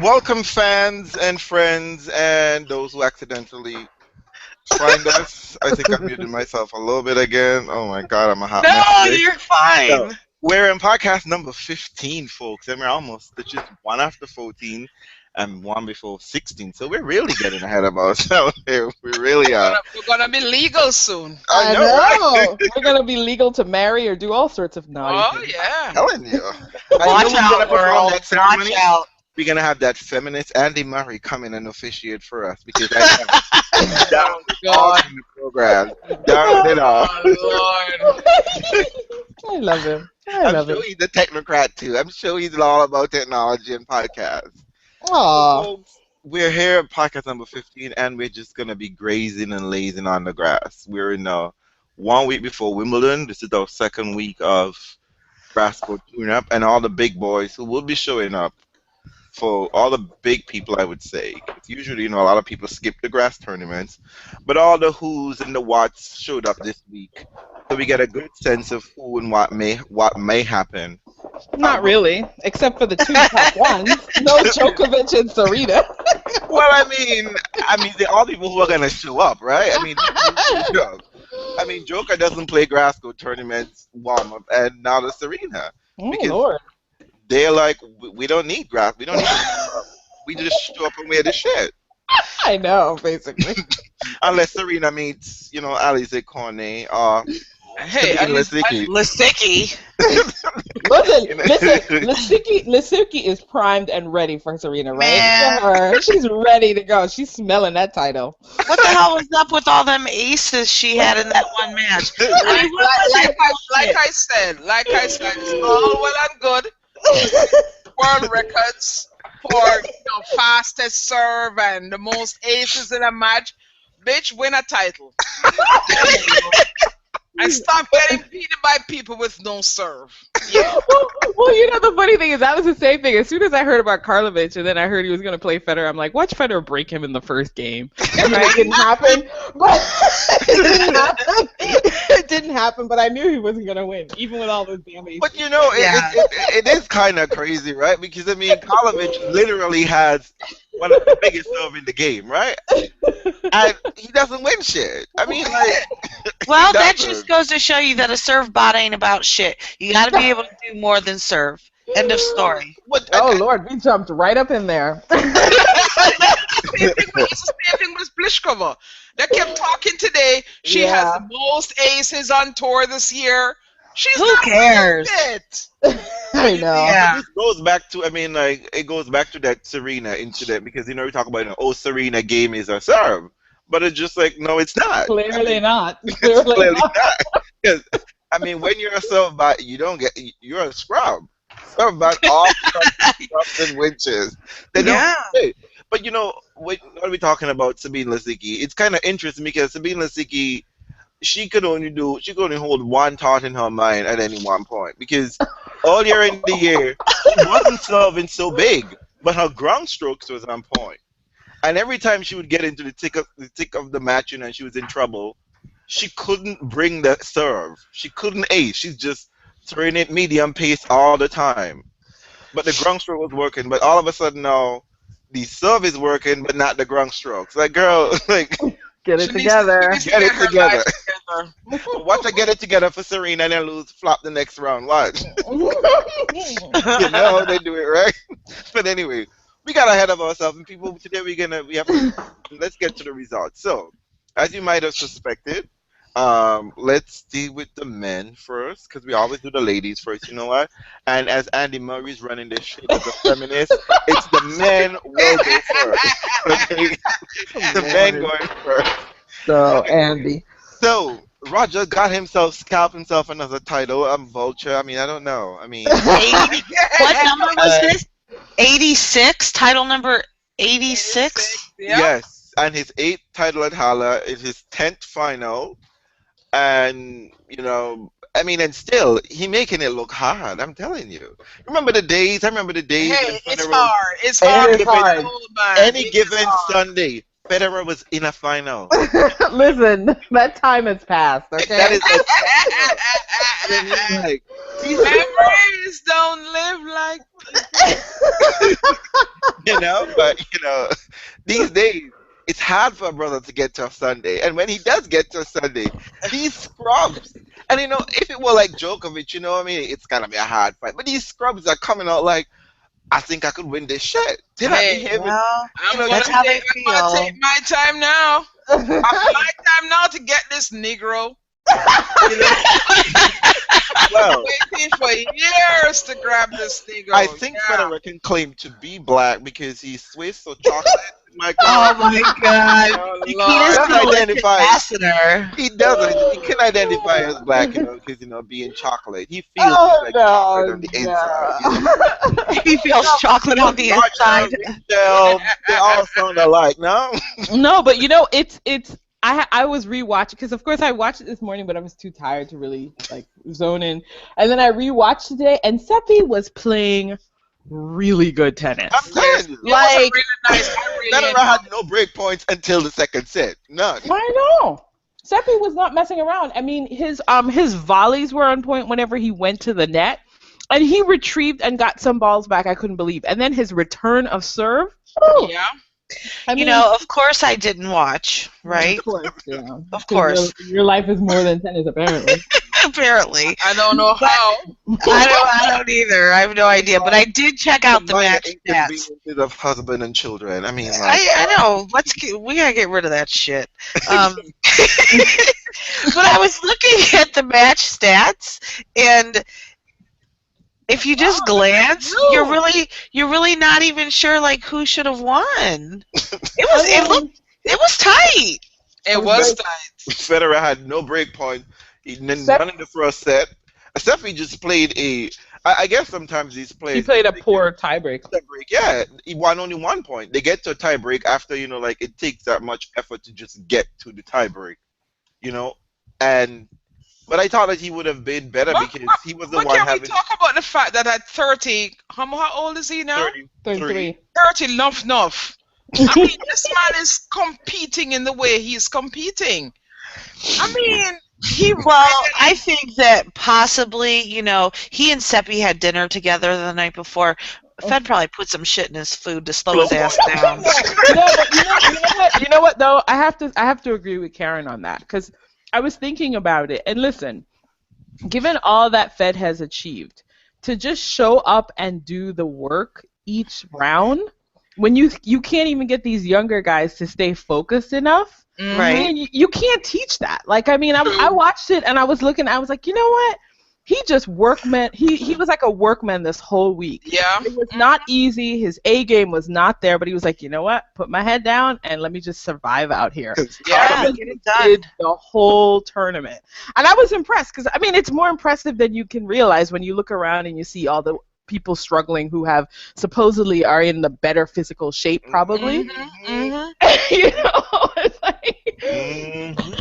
Welcome, fans and friends, and those who accidentally find us. I think I muted myself a little bit again. Oh my god, I'm a hot mess No, today. you're fine. So, we're in podcast number 15, folks, and we're almost just one after 14 and one before 16. So we're really getting ahead of ourselves here. We really are. We're gonna be legal soon. I know, right? We're gonna be legal to marry or do all sorts of naughty Oh things. yeah. I'm telling you. Watch out, girl. That ceremony. Watch out. We're gonna have that feminist Andy Murray come in and officiate for us because I down God. in the program. Down it all. Oh Lord. I love him. I'm sure he's a technocrat too. I'm sure he's all about technology and podcasts. Aw. Folks, we're here at podcast number 15, and we're just gonna be grazing and lazing on the grass. We're in 1 week before Wimbledon. This is our second week of grass court tune-up, and all the big boys who will be showing up. For all the big people, I would say. Usually, a lot of people skip the grass tournaments, but all the who's and the whats showed up this week, so we get a good sense of who and what may happen. Not really, except for the two top ones. No Djokovic and Serena. Well, I mean, they're all people who are gonna show up, right? I mean, Joker doesn't play grass court tournaments warm up, and now the Serena. Oh, Because- Lord. They're like, we don't need grass. We don't need we just show up and wear the shit. I know, basically. Unless Serena meets, Alize Cornet or Hey, Lisicki. Lisicki. Listen, Lisicki is primed and ready for Serena, right? Man. Sure. She's ready to go. She's smelling that title. What the hell was up with all them aces she had in that one match? Like I said, it's all well and good. World records for fastest serve and the most aces in a match. Bitch, win a title. And stop getting beaten by people with no serve. Yeah. Well, the funny thing is that was the same thing. As soon as I heard about Karlovic and then I heard he was going to play Federer, I'm like, watch Federer break him in the first game. And it didn't happen. But it didn't happen, but I knew he wasn't going to win, even with all those damn aces. But it is kind of crazy, right? Because Karlovic literally has one of the biggest serve in the game, right? And he doesn't win shit. Well, that just goes to show you that a serve bot ain't about shit. You got to be able to do more than serve. End of story. Lord, we jumped right up in there. Same thing with Pliskova. They kept talking today. She has the most aces on tour this year. She's Who not cares? It. I know. Yeah. This goes back to, it goes back to that Serena incident because, we talk about, Serena game is a serve. But it's just like, no, it's not. Clearly not. Clearly not. Because, when you're a serve bot, you're a scrub. Serve bot all scrubs and winches. They don't play. But, when we're talking about Sabine Lisicki, it's kind of interesting because Sabine Lisicki, she could only hold one thought in her mind at any one point. Because earlier in the year, she wasn't serving so big, but her ground strokes was on point. And every time she would get into the thick of the match and she was in trouble, she couldn't bring the serve. She couldn't ace. She's just throwing it medium pace all the time. But the ground stroke was working. But all of a sudden now, the serve is working, but not the ground strokes. Like, girl, get it together. Get it together. Watch her get it together for Serena and then flop the next round. Watch. You know how they do it, right? But anyway. We got ahead of ourselves, and people. Today let's get to the results. So, as you might have suspected, let's deal with the men first, because we always do the ladies first. You know what? And as Andy Murray's running this shit as a feminist, it's the men will go first. Okay, the men going first. So Andy. So Roger scalped himself another title. I'm Vulture. I don't know. What number was this? 86, title number 86? Yeah. Yes, and his 8th title at Halle is his 10th final, and and still he making it look hard. I'm telling you. Remember the days? I remember the days. Hey, it's hard. It's hard. Any given Sunday, Federer was in a final. Listen, that time has passed. Okay. That is memories don't live like But these days it's hard for a brother to get to a Sunday, and when he does get to a Sunday, these scrubs. And if it were like Djokovic, it's gonna be a hard fight. But these scrubs are coming out like, I think I could win this shit. Well, that's how they feel. I'm gonna take my time now. My time now to get this Negro. Well, waiting for years to grab this Negro. I think Federer can claim to be black because he's Swiss or chocolate. Oh my God! He doesn't identify. He doesn't. He can identify as black, because being chocolate. He feels chocolate on the inside. He feels chocolate on the inside. They all sound alike, no? No, but it's. I was rewatching because of course I watched it this morning, but I was too tired to really zone in. And then I rewatched today, and Seppi was playing really good tennis. I'm telling you, really nice. Federer had no break points until the second set. None. I know. Seppi was not messing around. I mean, his volleys were on point whenever he went to the net, and he retrieved and got some balls back. I couldn't believe. And then his return of serve. Oh. Yeah. I mean, of course I didn't watch, right? Of course, yeah. Of course. Your life is more than tennis, apparently. Apparently. I don't know how. I don't either. I have no idea. But I did check out the match stats. Of husband and children. I mean, I know. We gotta get rid of that shit. But I was looking at the match stats, and if you just glance, you're really not even sure who should have won. It was tight. It was tight. Federer had no break point. None in the first set. Except he just played I guess sometimes he played a poor tiebreak. Yeah, he won only 1 point. They get to a tiebreak after it takes that much effort to just get to the tiebreak. But I thought that he would have been better because he was the one having... But can we talk about the fact that at 30... How old is he now? 33. 30, enough. I mean, this man is competing in the way he's competing. I mean... I think that possibly, he and Seppi had dinner together the night before. Fed probably put some shit in his food to slow his ass down. You know what, though? I have to agree with Karen on that, because I was thinking about it, and listen, given all that Fed has achieved, to just show up and do the work each round, when you can't even get these younger guys to stay focused enough, right? You can't teach that. I watched it and I was looking, I was like, you know what? He just workman. He was like a workman this whole week. Yeah. It was not easy. His A game was not there, but he was like, you know what? Put my head down and let me just survive out here. Yeah, get it done. The whole tournament. And I was impressed because, I mean, it's more impressive than you can realize when you look around and you see all the people struggling who have supposedly are in the better physical shape, probably. It's like,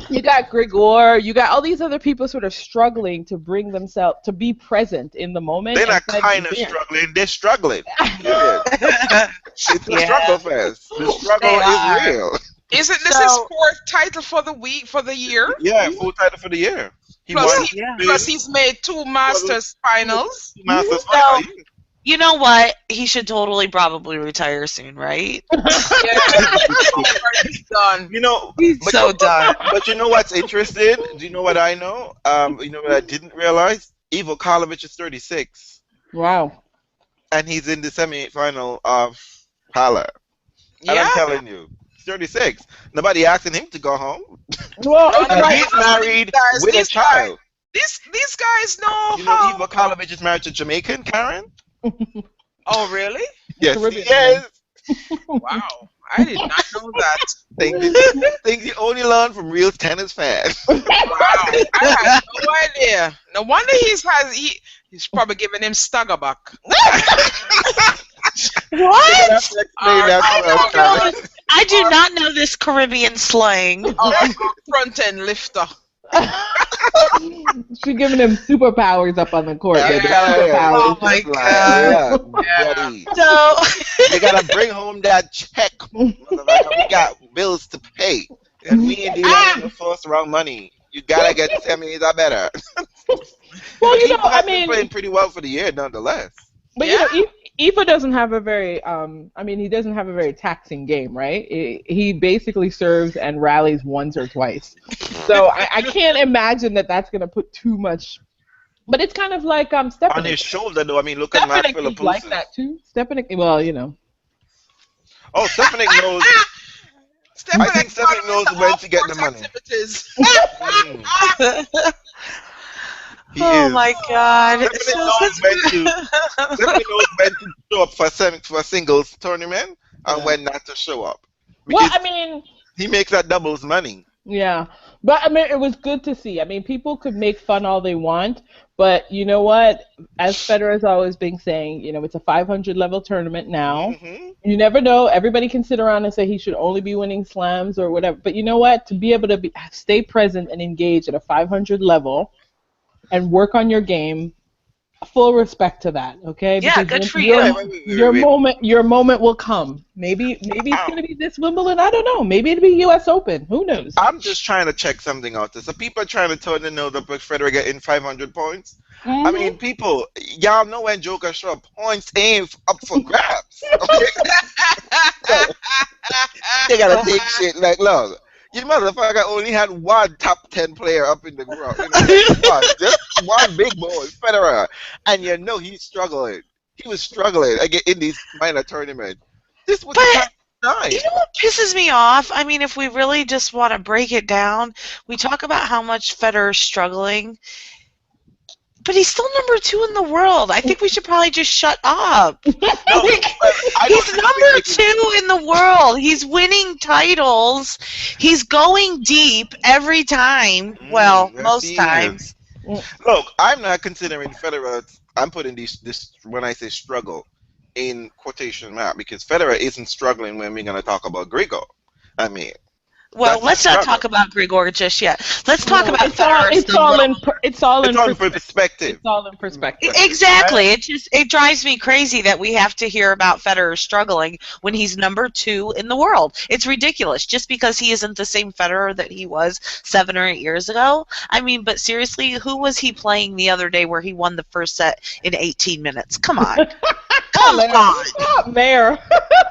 you got Grigor, you got all these other people sort of struggling to bring themselves to be present in the moment. They're not kind of struggling; they're struggling. It's a struggle fest. The struggle is real. Isn't this his fourth title for the year? Yeah, full title for the year. Plus he's made 2 Masters finals. You know what? He should totally probably retire soon, right? He's done. He's so done. But you know what's interesting? Do you know what I know? You know what I didn't realize? Ivo Karlovic is 36. Wow. And he's in the semi-final of Halle. And I'm telling you, 36. Nobody asking him to go home. Well, he's married with a child. These guys know You know Ivo Karlovic is married to Jamaican, Karen? Oh, really? Yes, he is. Wow. I did not know that. Things you only learn from RealzTenisFanz. Wow. I had no idea. No wonder he's probably giving him Staggerback. What? I do not know this Caribbean slang. Front end lifter. She's giving him superpowers up on the court. Oh my god. So you gotta bring home that check. We got bills to pay. And we ain't dealing the first round money. You gotta get semis or better. Well, I mean, playing pretty well for the year nonetheless. But Aoife doesn't have a very, he doesn't have a very taxing game, right? He basically serves and rallies once or twice. So I can't imagine that that's going to put too much. But it's kind of like Stepanek. On his shoulder, though. I mean, look at Matt Philippoussis. Like that too. Stepanek, well, you know. Oh, Stepanek knows. I think Stepanek knows when to get the money. Oh my God! Stepanek knows when to show up for a singles tournament and when not to show up. Well, I mean, he makes that doubles money. Yeah, but I mean, it was good to see. I mean, people could make fun all they want, but you know what? As Federer's always been saying, you know, it's a 500 level tournament now. Mm-hmm. You never know. Everybody can sit around and say he should only be winning slams or whatever. But you know what? To be able to stay present and engage at a 500 level and work on your game, full respect to that. Okay? Yeah, because good for you. Your moment will come. Maybe it's gonna be this Wimbledon. I don't know. Maybe it'll be U.S. Open. Who knows? I'm just trying to check something out. So people are trying to tell the know that Federer getting 500 points. Mm-hmm. I mean, people, y'all know when Joker show up, points ain't up for grabs. Okay? They gotta take shit like, look, you motherfucker only had one top 10 player up in the ground. You know, just one big boy, Federer, and you know he's struggling. He was struggling in these minor tournaments. This was the time. You know what pisses me off? I mean, if we really just want to break it down, we talk about how much Federer's struggling, but he's still number 2 in the world. I think we should probably just shut up. He's number 2 in the world. He's winning titles. He's going deep every time. Well, most times. Look, I'm not considering Federer. I'm putting this when I say struggle in quotation mark because Federer isn't struggling when we're going to talk about Grigor. I mean. Well, let's not talk about Grigor just yet. Let's talk about Federer. It's all in perspective. It's all in perspective. Exactly. It drives me crazy that we have to hear about Federer struggling when he's number 2 in the world. It's ridiculous just because he isn't the same Federer that he was 7 or 8 years ago. I mean, but seriously, who was he playing the other day where he won the first set in 18 minutes? Come on. Come on. Stop, Mayor.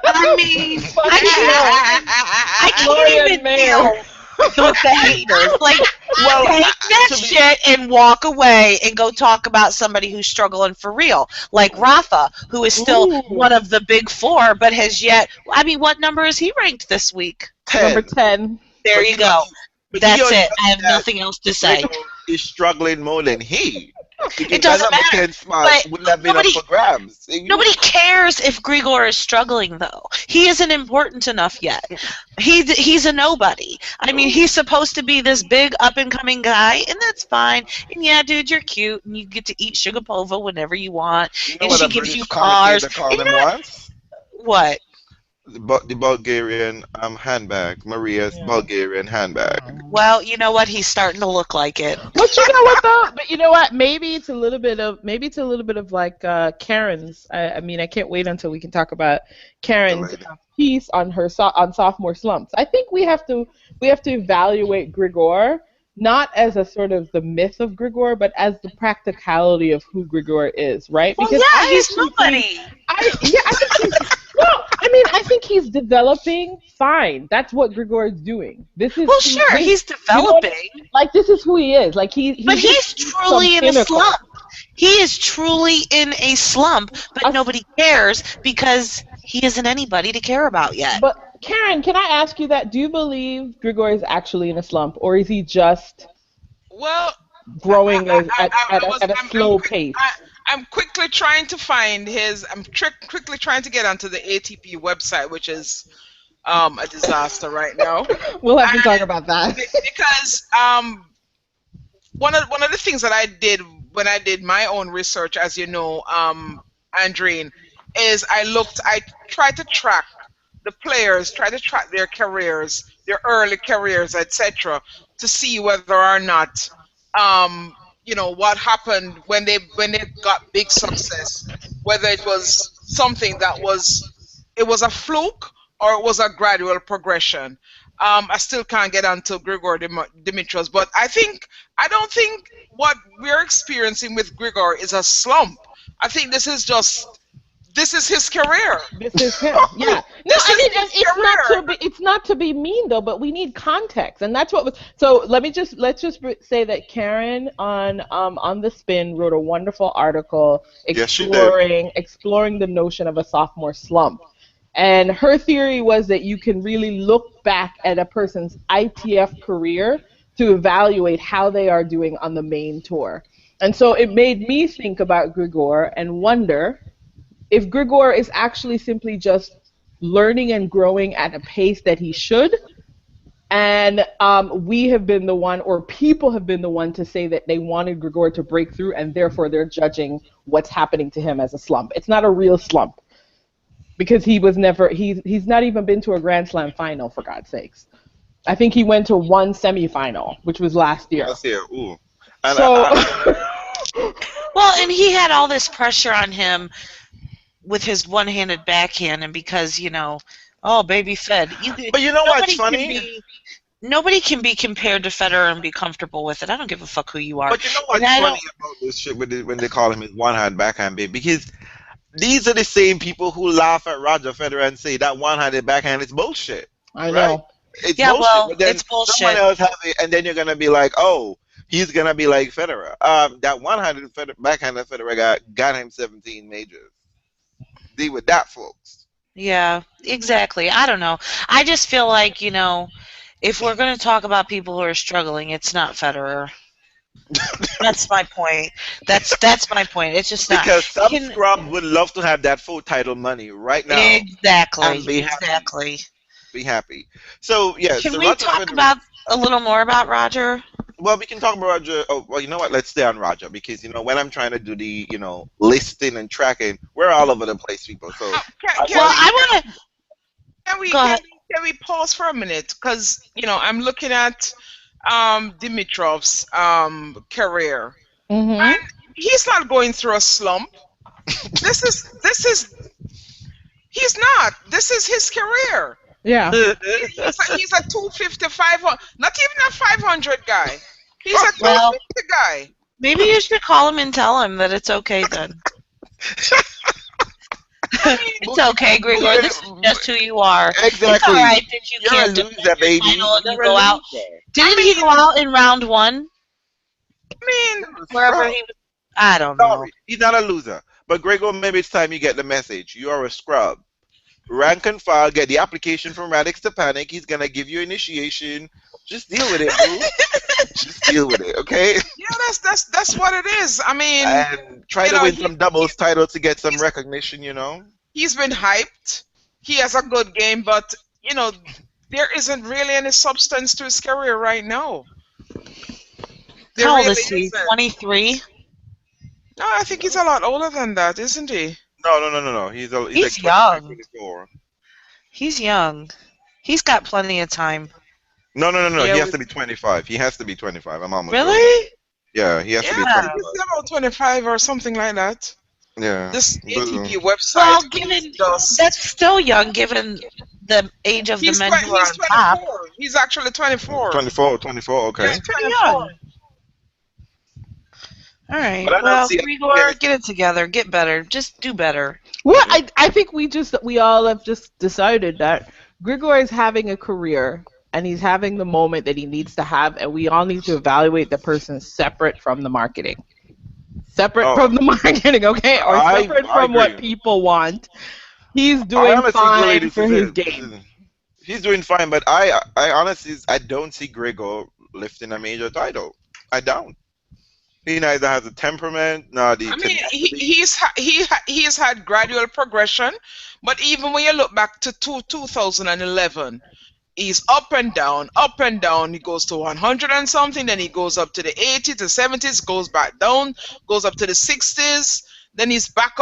I mean, I can't even deal with the haters. Like, take that shit and walk away and go talk about somebody who's struggling for real. Like Rafa, who is still one of the big 4, but has yet, I mean, what number is he ranked this week? 10. Number 10. There you go. That's it. I have nothing else to say. He's struggling more than he. It doesn't matter. Wouldn't have been up for grabs. Nobody cares if Grigor is struggling, though. He isn't important enough yet. He's a nobody. I mean, he's supposed to be this big up-and-coming guy, and that's fine. And yeah, dude, you're cute, and you get to eat Sugarpova whenever you want, and she gives you cars. What? The Bulgarian handbag, Maria's Bulgarian handbag. Well, you know what? He's starting to look like it. But you know what though? But you know what? Maybe it's a little bit of like Karen's. I mean, I can't wait until we can talk about Karen's piece on her on sophomore slumps. I think we have to evaluate Grigor not as a sort of the myth of Grigor, but as the practicality of who Grigor is, right? Well, because he's nobody. I think he's developing fine. That's what Grigor is doing. He's developing. You know, like this is who he is. Like But he's truly in a slump. He is truly in a slump, but nobody cares because he isn't anybody to care about yet. But Karen, can I ask you that? Do you believe Grigor is actually in a slump, or is he just growing at a slow pace? I'm quickly trying to find quickly trying to get onto the ATP website, which is a disaster right now. We'll have to talk about that. Because one of the things that I did when I did my own research, as you know, Andreen, is I tried to track the players, try to track their careers, their early careers, etc., to see whether or not what happened when they got big success, whether it was something that was a fluke or it was a gradual progression. I still can't get onto Grigor Dimitrov, but I don't think what we're experiencing with Grigor is a slump. I think this is just this is his career. This is him. Yeah. No, it's not to be mean though, but we need context, and that's what was. So let's just say that Karen on the Spin wrote a wonderful article exploring the notion of a sophomore slump. And her theory was that you can really look back at a person's ITF career to evaluate how they are doing on the main tour. And so it made me think about Grigor and wonder if Grigor is actually simply just learning and growing at a pace that he should. And we have been the one, or people have been the one, to say that they wanted Grigor to break through, and therefore they're judging what's happening to him as a slump. It's not a real slump. Because he's not even been to a Grand Slam final, for God's sakes. I think he went to one semifinal, which was last year. Ooh. Well, and he had all this pressure on him with his one-handed backhand, and because, baby Fed. But you know what's funny? Nobody can be compared to Federer and be comfortable with it. I don't give a fuck who you are. But you know what's funny about this shit when they call him his one-hand backhand, baby? Because these are the same people who laugh at Roger Federer and say that one-handed backhand is bullshit. I know. It's bullshit. Well, but then it's bullshit. Someone else has it, and then you're gonna be like, oh, he's gonna be like Federer. That one-handed backhanded Federer got him 17 majors. Deal with that, folks. Yeah, exactly. I don't know. I just feel like, if we're going to talk about people who are struggling, it's not Federer. That's my point. That's my point. It's just not. Because some scrubs would love to have that full title money right now. Exactly. Be happy. So, yeah. Can we talk about a little more about Roger? Well, we can talk about Roger. Oh, well, you know what? Let's stay on Roger because, when I'm trying to do the, listing and tracking, we're all over the place, people. So, Can we pause for a minute? Because, I'm looking at Dimitrov's career. Mm-hmm. And he's not going through a slump. He's not. This is his career. Yeah. He's a 255, not even a 500 guy. He's a 250 guy. Maybe you should call him and tell him that it's okay then. It's okay, Grigor. This is just who you are. Exactly. It's all right that you can't do that, baby. You go out. Didn't he go out in round one? Wherever he was. I don't know. Sorry, he's not a loser. But Grigor, maybe it's time you get the message. You are a scrub. Rank and file. Get the application from Radix to Panic. He's gonna give you initiation. Just deal with it, bro. Just deal with it, okay? Yeah, that's what it is. I mean, and try to win some doubles title to get some recognition. He's been hyped. He has a good game, but there isn't really any substance to his career right now. How old is he? 23. No, I think he's a lot older than that, isn't he? No. He's like young. 24. He's young. He's got plenty of time. No. Yeah, he has to be 25. He has to be 25. I'm almost really? Sure. Yeah, he has to be 25. He's about 25 or something like that. Yeah. This ATP website. Well, that's still young given the age of the men who are on top. He's actually 24. 24, okay. He's pretty young. All right. Well, Grigor, get it together. Get better. Just do better. Well, I think we all have just decided that Grigor is having a career and he's having the moment that he needs to have, and we all need to evaluate the person separate from the marketing. From the marketing, okay? Or separate from what people want. He's doing fine for his game. He's doing fine, but I honestly don't see Grigor lifting a major title. I don't. He neither has a temperament, nor the. He's had gradual progression, but even when you look back to 2011, he's up and down. He goes to 100 and something, then he goes up to the 80s, to 70s, goes back down, goes up to the 60s, then he's back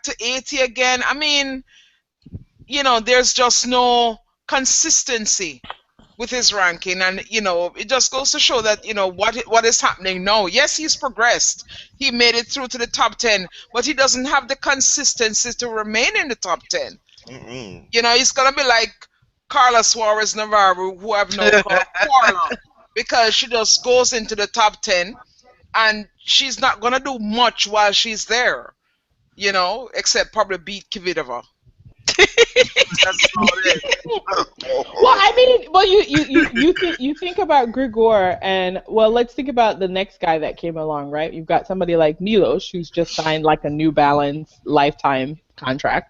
to 80 again. I mean, there's just no consistency with his ranking, and it just goes to show that what is happening now. Yes, he's progressed. He made it through to the top 10, but he doesn't have the consistency to remain in the top 10. Mm-mm. He's gonna be like Carla Suarez Navarro, who have no Carla, because she just goes into the top 10, and she's not gonna do much while she's there. you know, except probably beat Kvitova. That's all it is. Well, I mean, well, you think about Grigor, and well, let's think about the next guy that came along, right? You've got somebody like Milos, who's just signed like a New Balance lifetime contract.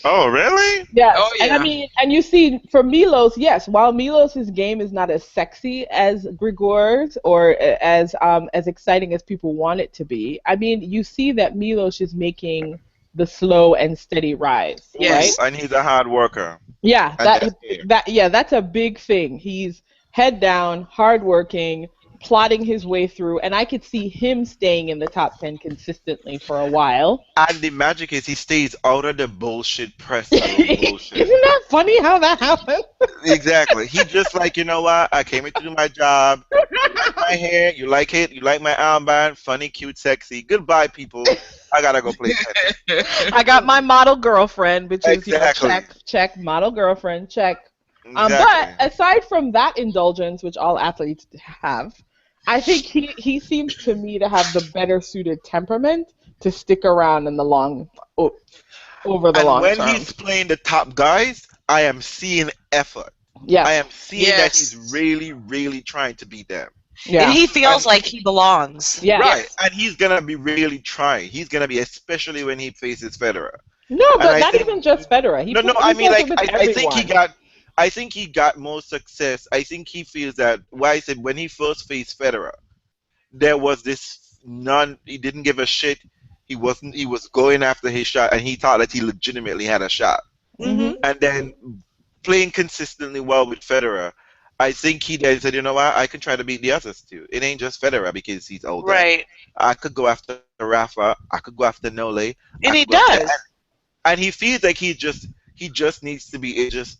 Oh, really? Yes. Oh, yeah. And I mean, and you see, for Milos, yes, while Milos's game is not as sexy as Grigor's or as exciting as people want it to be, I mean, you see that Milos is making the slow and steady rise, Yes. right? And he's a hard worker. Yeah, And that's a big thing. He's head down, hardworking, plotting his way through, and I could see him staying in the top 10 consistently for a while. And the magic is he stays out of the bullshit press room bullshit. Isn't that funny how that happened? Exactly. He just like, you know what? I came here to do my job. You like my hair? You like it? You like my armband? Funny, cute, sexy. Goodbye, people. I gotta go play tennis. I got my model girlfriend, which is Exactly. check, model girlfriend, check. Exactly. But aside from that indulgence, which all athletes have, I think he seems to me to have the better suited temperament to stick around in the long over the long when term. he's playing the top guys, I am seeing effort. Yeah. I am seeing that Yes. he's really, really trying to beat them. Yeah. And he feels like he belongs. Yeah. Right. And he's gonna be really trying. He's gonna be, especially when he faces Federer. No, but I not think- even just Federer. I think he got more success. I think he feels that, why I said when he first faced Federer, there was this he didn't give a shit. He was going after his shot, and he thought that he legitimately had a shot. Mm-hmm. And then playing consistently well with Federer, I think he then said, you know what, I can try to beat the others too. It ain't just Federer because he's older. Right. I could go after Rafa. I could go after Nole. And he does. And he feels like he just needs to be just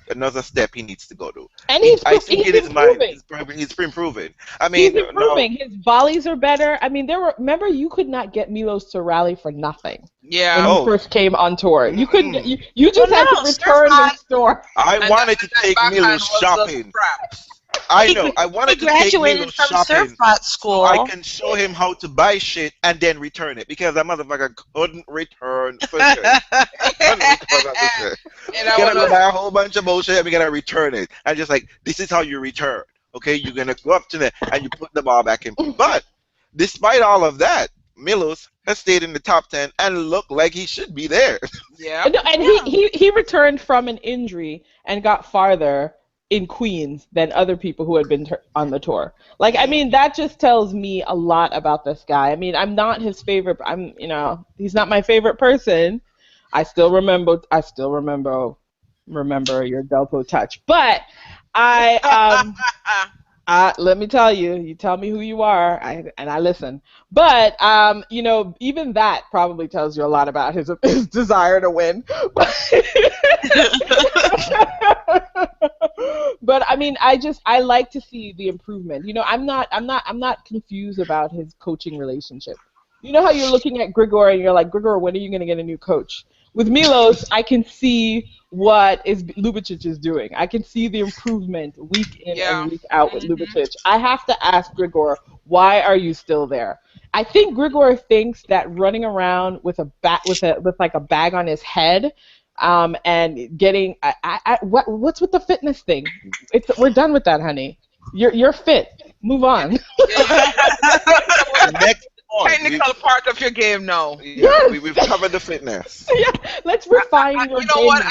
another step he needs to go to. And I think he's in his mind, improving. he's improving. I mean, He's improving. His volleys are better. I mean, remember you could not get Milos to rally for nothing Yeah. when he first came on tour. You couldn't. You just had to return the store. I wanted to take Milos shopping. I know. I wanted He to take graduated Milos from shopping. surf school. I can show him how to buy shit and then return it because that motherfucker couldn't return for shit. And We gotta go buy a whole bunch of bullshit and we gotta return it. And just like, this is how you return. Okay, you're gonna go up to there and you put the ball back in. But despite all of that, Milos has stayed in the top 10 and looked like he should be there. Yeah. And he returned from an injury and got farther in Queens than other people who had been on the tour. Like, I mean, that just tells me a lot about this guy. I mean, I'm not his favorite. He's not my favorite person. I still remember your Delpo touch. But let me tell you, you tell me who you are, and I listen. But even that probably tells you a lot about his desire to win. But I mean, I like to see the improvement. I'm not confused about his coaching relationship. You know how you're looking at Grigor and you're like, Grigor, when are you going to get a new coach? With Milos, I can see what Ljubicic is doing. I can see the improvement week in and week out with Ljubicic. I have to ask Grigor, why are you still there? I think Grigor thinks that running around with a bag on his head, and getting what's with the fitness thing? We're done with that, honey. You're fit. Move on. Next point. Technical part of your game now. Yeah, we've covered the fitness. Yeah, let's refine your You know game. what?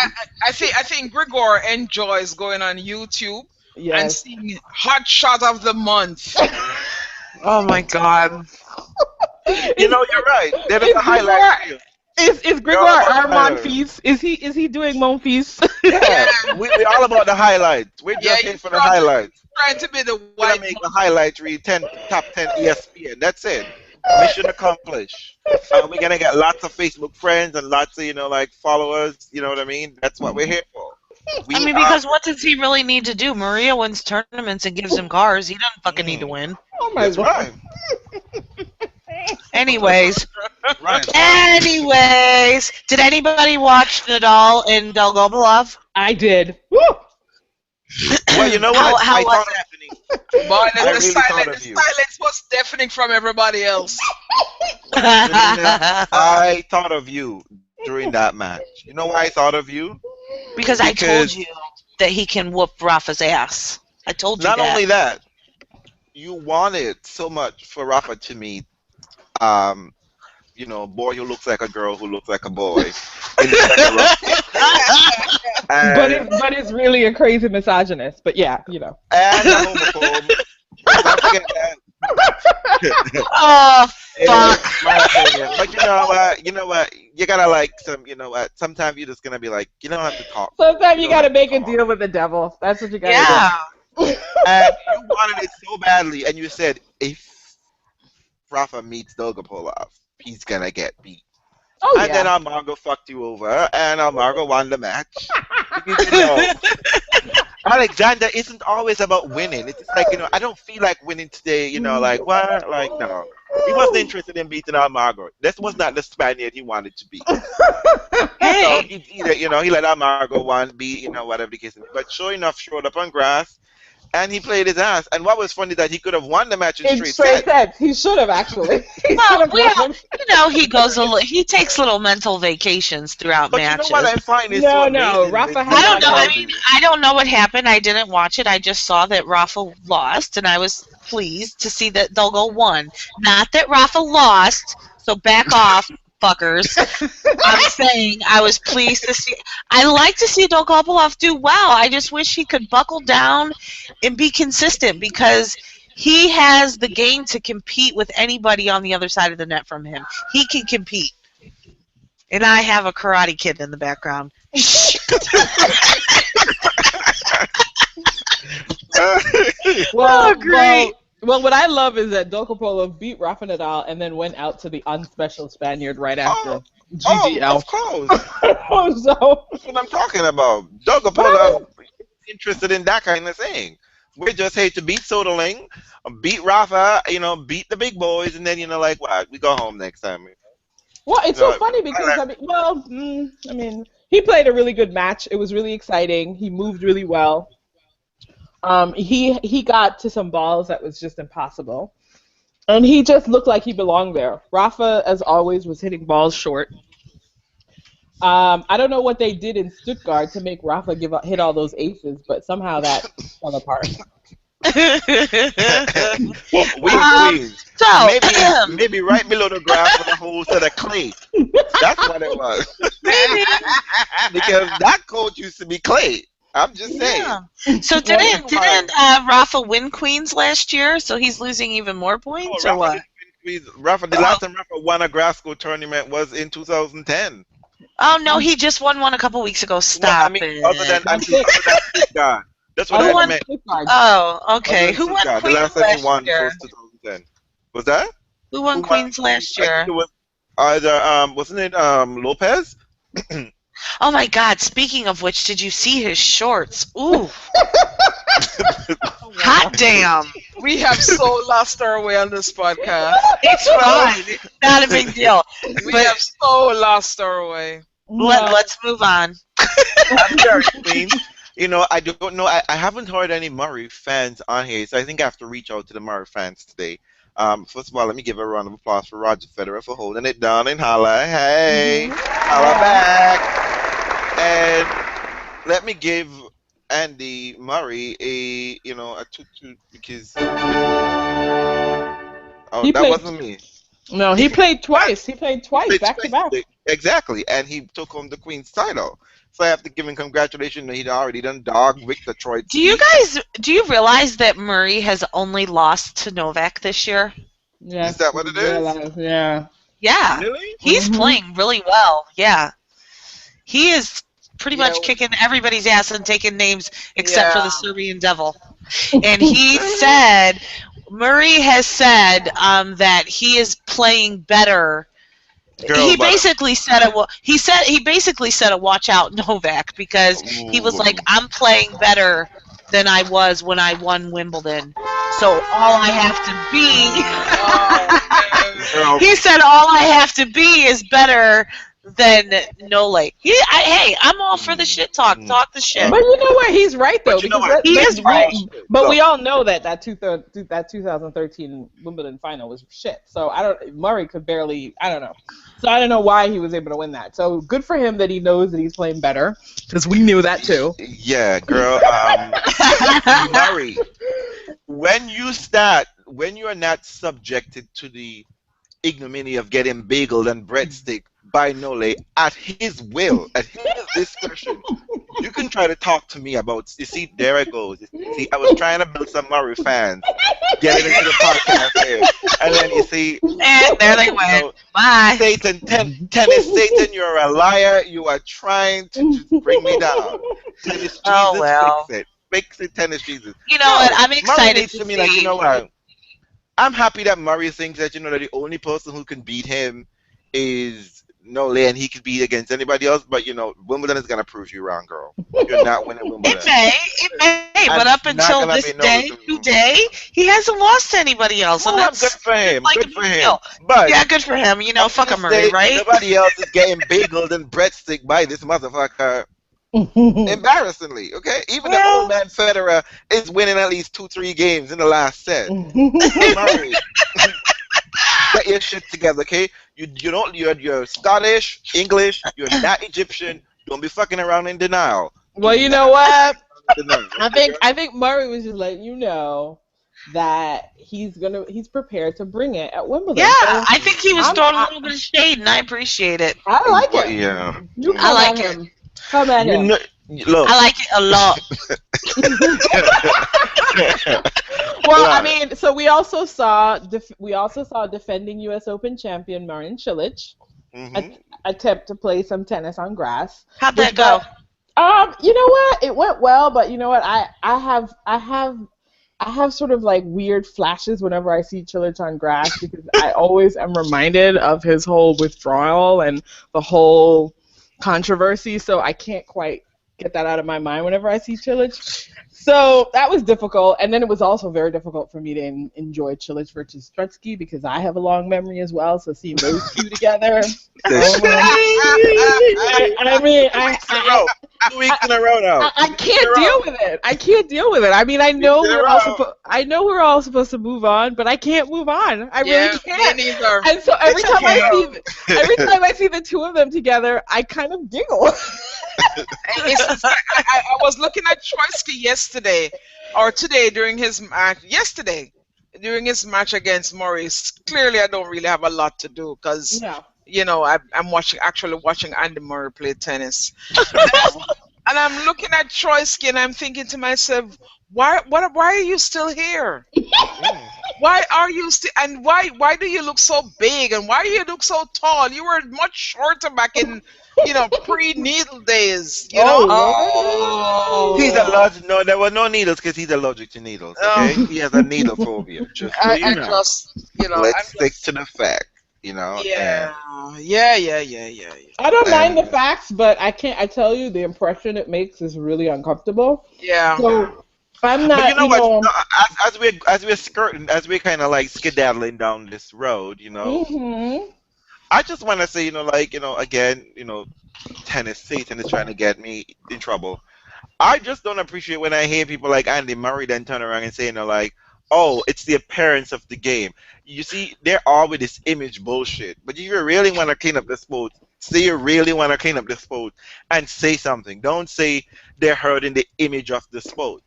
I think Grigor enjoys going on YouTube and seeing hot shot of the month. Oh my God. You're right. There is a highlight reel. Is Grigor our Monfils? Is he doing Monfils? Yeah, we're all about the highlights. We're just here for the highlights. Trying to be the We're white. gonna make the highlights read top 10 ESPN. That's it. Mission accomplished. We're gonna get lots of Facebook friends and lots of followers. You know what I mean? That's what we're here for. Because what does he really need to do? Maria wins tournaments and gives him cars. He doesn't fucking need to win. Oh my That's God. right. Anyways, Right. did anybody watch Nadal and Delgobelov? I did. Woo! Well, you know what? How I was thought it? Boy, I really thought of the you. silence was deafening from everybody else. Selena, I thought of you during that match. You know why I thought of you? Because I told Because you that he can whoop Rafa's ass. I told you not that. only that, you wanted so much for Rafa to meet, um, boy who looks like a girl who looks like a boy in the second round. But it's really a crazy misogynist. But yeah, And a homophobe. Let's not forget that. Oh, fuck. My opinion. But you know what? You gotta sometimes you're just gonna be like, you don't have to talk. sometimes you don't gotta have to make a talk. deal with the devil. That's what you gotta Yeah. And you wanted it so badly, and you said, if Rafa meets Dolgopolov, he's gonna get beat. do. Oh And then yeah. Almargo fucked you over, and Almargo won the match. Because, Alexander isn't always about winning. It's just like, I don't feel like winning today, like, what? Like, no. He wasn't interested in beating Almargo. This was not the Spaniard he wanted to beat. So Hey. he let Almargo beat, whatever the case may be. But sure enough, showed up on grass, and he played his ass. And what was funny that he could have won the match in In straight straight sets. sets. He should have actually. Well, he takes little mental vacations throughout But matches. you know what I find is No, so no, amazing? Rafa Is had I don't know. I that mean, I don't know what happened. I didn't watch it. I just saw that Rafa lost, and I was pleased to see that Dolgo won. Not that Rafa lost, so back off, fuckers. I'm saying I was pleased to see. I like to see Dolgopolov do well. I just wish he could buckle down and be consistent because he has the game to compete with anybody on the other side of the net from him. He can compete. And I have a Karate Kid in the background. Well, great. Well, what I love is that Dolgopolov beat Rafa Nadal and then went out to the unspecial Spaniard right after GGL. of course. So That's what I'm talking about. Dolgopolov is interested in that kind of thing. We just hate to beat Soderling, beat Rafa, beat the big boys, and then, like, what? We go home next time. well, it's so funny because he played a really good match. It was really exciting. He moved really well. He got to some balls that was just impossible, and he just looked like he belonged there. Rafa, as always, was hitting balls short. I don't know what they did in Stuttgart to make Rafa hit all those aces, but somehow that fell apart. Maybe right below the grass with a whole set of clay. That's what it was. Because that coach used to be clay. I'm just saying. Yeah. So didn't Rafa win Queens last year? So he's losing even more points, or what? Rafa, the last time Rafa won a grass court tournament was in 2010. Oh no, he just won one a couple weeks ago. Stop it. Other than Stuttgart. That's what I meant. Oh, okay. Who won The Queens last time he won last year? was 2010. Was that? Who won Queens last year? I think it was either wasn't it Lopez? Oh my God! Speaking of which, did you see his shorts? Ooh, hot damn! We have so lost our way on this podcast. It's fine. It's not a big deal. We have so lost our way. Let's move on. I'm very clean. I don't know. I haven't heard any Murray fans on here, so I think I have to reach out to the Murray fans today. First of all, let me give a round of applause for Roger Federer for holding it down in Halle. Hey, Halle back. And let me give Andy Murray a toot because wasn't me. No, he played twice. He played twice back to back. Exactly, and he took home the Queen's title. So I have to give him congratulations. He'd already done dog Victor Troicki. Do you realize that Murray has only lost to Novak this year? Yeah. Is that what it is? Yeah. Yeah. Really? He's playing really well. Yeah. He is pretty much kicking everybody's ass and taking names except for the Serbian Devil. And Murray has said that he is playing better. He basically said a watch out Novak because he was like, I'm playing better than I was when I won Wimbledon. So all I have to be he said all I have to be is better than Nole. Hey, I'm all for the shit talk. Talk the shit. But you know what? He's right though. He is right. But we all know that 2013 Wimbledon final was shit. So Murray could barely. I don't know. So I don't know why he was able to win that. So good for him that he knows that he's playing better, because we knew that too. Yeah, girl. Murray, when you are not subjected to the ignominy of getting bageled and breadstick by Nole at his will, at his discretion, you can try to talk to me about. You see, there it goes. You see, I was trying to build some Murray fans, getting into the podcast here, and then you see, and there they went. Bye. Satan, tennis Satan, you're a liar. You are trying to just bring me down. Tennis Jesus, fix it, tennis Jesus. You know what? I'm excited to me, like, you know what? I'm happy that Murray thinks that, you know, that the only person who can beat him is Nole, and he could beat against anybody else. But, you know, Wimbledon is going to prove you wrong, girl. You're not winning Wimbledon. It may, but up until this day, today, he hasn't lost to anybody else. Well, and that's good for him. Like good for him. But yeah, good for him. You know, fuck a Murray, right? Nobody else is getting bageled and breadstick by this motherfucker. Embarrassingly, okay? Even the old man Federer is winning at least 2-3 games in the last set. Murray, get your shit together, okay? You're Scottish, English, you're not Egyptian. Don't be fucking around in denial. Well, you know what? I think Murray was just letting you know that he's prepared to bring it at Wimbledon. Yeah, so I think he was throwing a little bit of shade, and I appreciate it. I like it. Yeah, I like it. Come at him. Look. I like it a lot. Well, I mean, so we also saw defending U.S. Open champion Marin Cilic attempt to play some tennis on grass. How'd that go? You know what? It went well, but you know what? I have sort of like weird flashes whenever I see Cilic on grass, because I always am reminded of his whole withdrawal and the whole controversy, so I can't quite get that out of my mind whenever I see Cilic. So that was difficult, and then it was also very difficult for me to enjoy Cilic versus Troicki, because I have a long memory as well, so seeing those two together. Two weeks in a row now. I can't deal with it. I can't deal with it. I mean, I know we're all supposed to move on, but I can't move on. I really can't. Me neither. And so every time I see the two of them together, I kind of giggle. I was looking at Troicki yesterday during his match against Murray. Clearly, I don't really have a lot to do because you know I'm actually watching Andy Murray play tennis, and I'm looking at Troicki and I'm thinking to myself, why are you still here? Why are you still, and why do you look so big, and why do you look so tall? You were much shorter back in, you know, pre-needle days, you know? Oh. He's allergic. No, there were no needles because he's allergic to needles, okay? He has a needle phobia. Just so you know. Let's stick to the fact, you know? Yeah. I don't mind the facts, but I tell you, the impression it makes is really uncomfortable. Yeah. So, I'm not, but you know what? No, as we're skirting, as we're kind of like skedaddling down this road, you know, I just want to say, you know, like, you know, again, you know, tennis Satan is trying to get me in trouble. I just don't appreciate when I hear people like Andy Murray then turn around and say, you know, like, oh, it's the appearance of the game. You see, they're all with this image bullshit. But if you really want to clean up the sport, say you really want to clean up the sport and say something. Don't say they're hurting the image of the sport.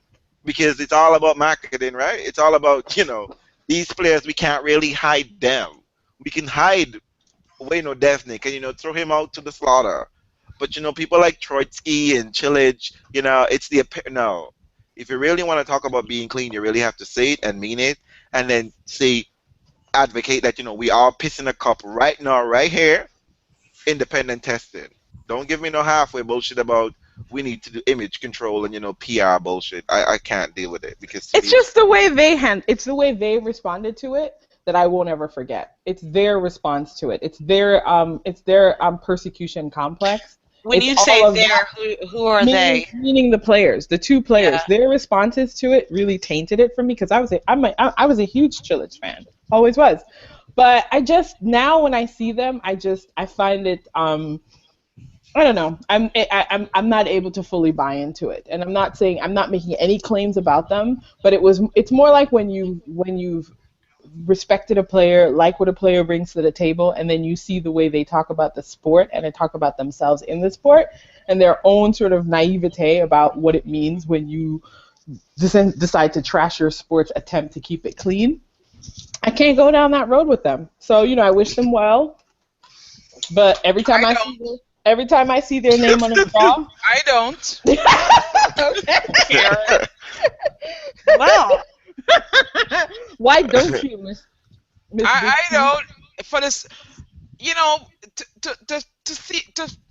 Because it's all about marketing, right? It's all about, you know, these players, we can't really hide them. We can hide Wayno Defnick and, you know, throw him out to the slaughter. But, you know, people like Troicki and Cilic, you know, it's the no. If you really want to talk about being clean, you really have to say it and mean it, and then advocate that, you know, we are pissing a cup right now, right here, independent testing. Don't give me no halfway bullshit about we need to do image control and, you know, PR bullshit. I can't deal with it because it's just the way they responded to it that I won't ever forget. It's their response to it. It's their persecution complex. When you say who are they? Meaning the players, the two players. Yeah. Their responses to it really tainted it for me because I was a huge Cilic fan, always was. But I just now when I see them, I find it I don't know. I'm not able to fully buy into it, and I'm not making any claims about them. But it's more like when you've respected a player, like what a player brings to the table, and then you see the way they talk about the sport and they talk about themselves in the sport and their own sort of naivete about what it means when you decide to trash your sport's attempt to keep it clean. I can't go down that road with them. So I wish them well, but every time I see their name on the draw, I don't. Well, why don't you, Miss? I don't. For this,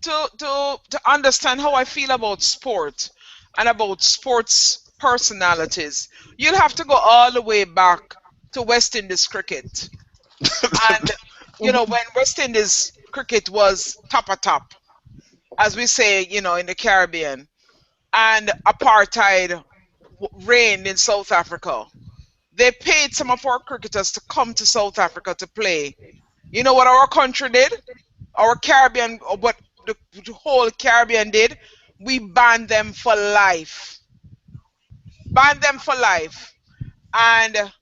to understand how I feel about sport and about sports personalities, you'll have to go all the way back to West Indies cricket, and when West Indies cricket was top, as we say, in the Caribbean, and apartheid reigned in South Africa. They paid some of our cricketers to come to South Africa to play. You know what our country did? Our Caribbean, what the whole Caribbean did? We banned them for life. And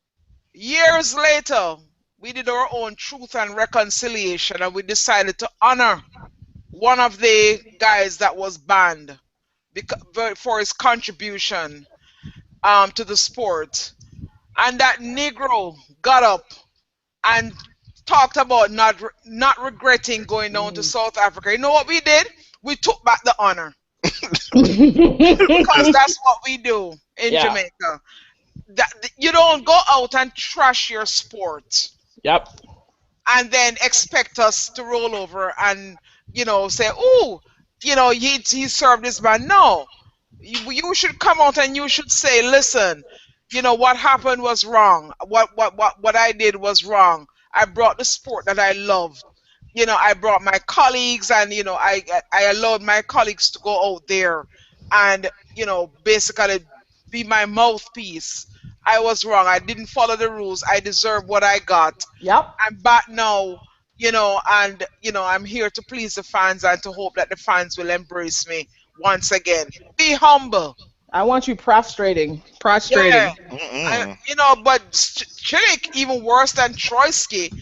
years later, we did our own Truth and Reconciliation, and we decided to honor one of the guys that was banned for his contribution to the sport. And that Negro got up and talked about not regretting going down to South Africa. You know what we did? We took back the honor. Because that's what we do in Jamaica. You don't go out and trash your sport. Yep. And then expect us to roll over and, say, oh, he served this man. No. You should come out and you should say, listen, what happened was wrong. What I did was wrong. I brought the sport that I loved. I brought my colleagues, and I allowed my colleagues to go out there and basically be my mouthpiece. I was wrong. I didn't follow the rules. I deserve what I got. Yep. I'm back now, and I'm here to please the fans and to hope that the fans will embrace me once again. Be humble. I want you prostrating. Yeah. But Cilic, even worse than Troicki,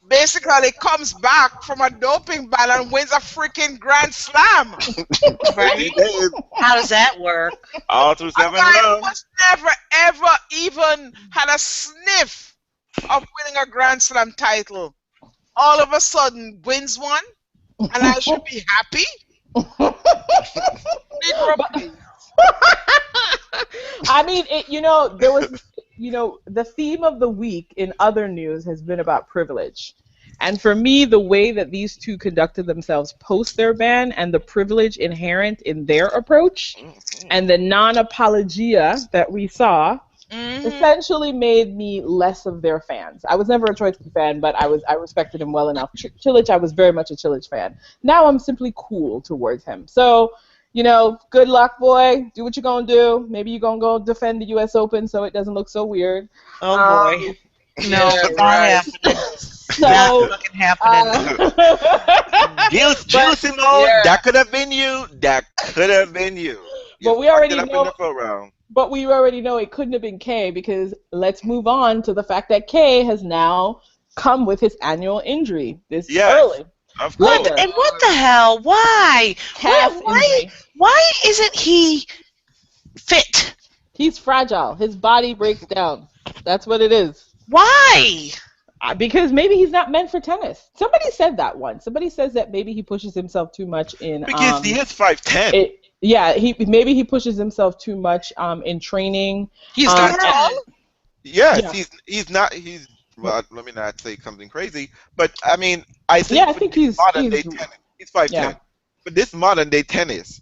basically comes back from a doping ban and wins a freaking Grand Slam. Right? How does that work? All through 7 rounds. Was never, ever even had a sniff of winning a Grand Slam title. All of a sudden wins one, and I should be happy? I mean, there was, the theme of the week in other news has been about privilege. And for me, the way that these two conducted themselves post their ban and the privilege inherent in their approach and the non-apologia that we saw essentially made me less of their fans. I was never a Troicki fan, but I respected him well enough. Cilic, I was very much a Cilic fan. Now I'm simply cool towards him. So, good luck, boy. Do what you're going to do. Maybe you're going to go defend the U.S. Open so it doesn't look so weird. Oh, boy. No, it's not happening. So, not fucking happening. That could have been you. That could have been you. But we already know. But we already know it couldn't have been Kay, because let's move on to the fact that Kay has now come with his annual injury this early. Of course. And what the hell? Why? Why isn't he fit? He's fragile. His body breaks down. That's what it is. Why? Because maybe he's not meant for tennis. Somebody said that once. Somebody says that maybe he pushes himself too much in. Because he is 5'10". Maybe he pushes himself too much in training. He's not tall. Yes, he's not. Well, let me not say something crazy, but I mean, I think he's modern day tennis. He's 5'10". Yeah. But this modern day tennis,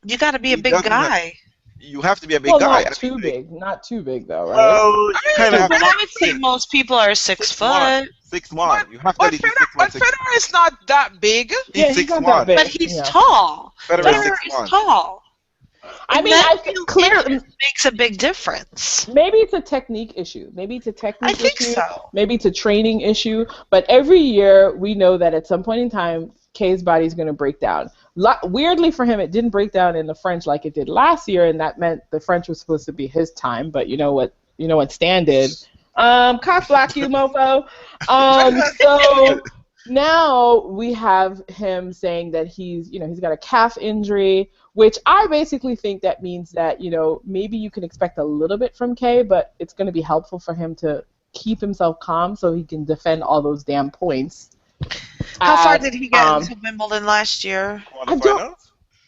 you got to be a big guy. You have to be a big guy. Not too big though, right? Well, I would say most people are 6 foot. 6'1". You have to be 6'1". But Federer is not that big. He's 6'1". But he's tall. Federer is tall. I mean, I think clearly makes a big difference. Maybe it's a technique issue. I think so. Maybe it's a training issue. But every year we know that at some point in time, Kay's body is going to break down. Weirdly for him, it didn't break down in the French like it did last year, and that meant the French was supposed to be his time. But you know what Stan did? Cock block you, mofo. So now we have him saying that he's got a calf injury, which I basically think that means that, maybe you can expect a little bit from Kay, but it's going to be helpful for him to keep himself calm so he can defend all those damn points. How far did he get into Wimbledon last year?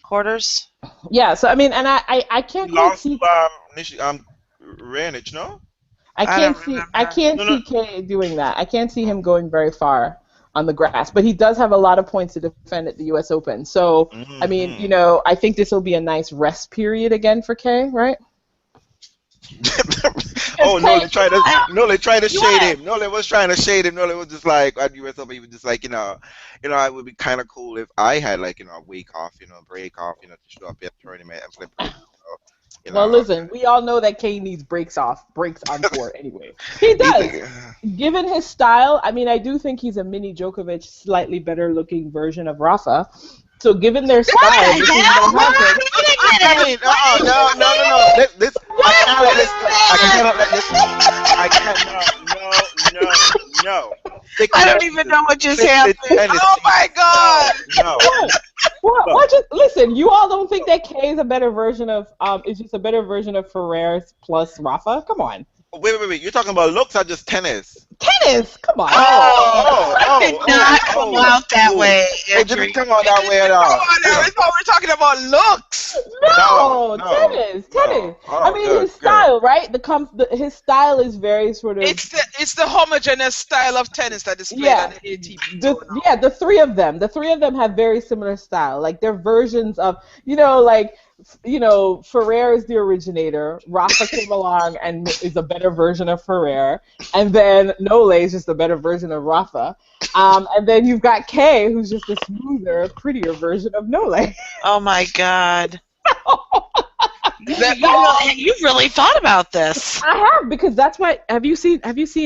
Quarters? Yeah, so I mean, and I can't see Raonic, no? I can't see Kay doing that. I can't see him going very far on the grass, but he does have a lot of points to defend at the U.S. Open. So, I mean, I think this will be a nice rest period again for Kay, right? Oh, no, they tried to shade him. No, they was trying to shade him. No, they was just like, at U.S. Open, he was just like, it would be kind of cool if I had, like, a week off, break off, to show up at a tournament and play. Well, listen, we all know that Kay needs breaks on court anyway. He does. Given his style, I mean, I do think he's a mini Djokovic, slightly better looking version of Rafa. So given their style, I don't even know what just happened. Oh my God! No. Listen, you all don't think that Kay is a better version of is just a better version of Ferrer's plus Rafa? Come on. Wait. You're talking about looks or just tennis? Tennis? Come on. It did not come out that way. It didn't come out that way at all. I thought we were talking about looks. No, tennis. Oh, I mean, his style, right? His style is very sort of. It's the homogeneous style of tennis that is played on the ATP. The three of them. The three of them have very similar style. Like they're versions of, Ferrer is the originator. Rafa came along and is a better version of Ferrer, and then Nole is just a better version of Rafa, and then you've got Kay, who's just a smoother, prettier version of Nole. Oh my God! You've really thought about this. I have, because that's why. Have you seen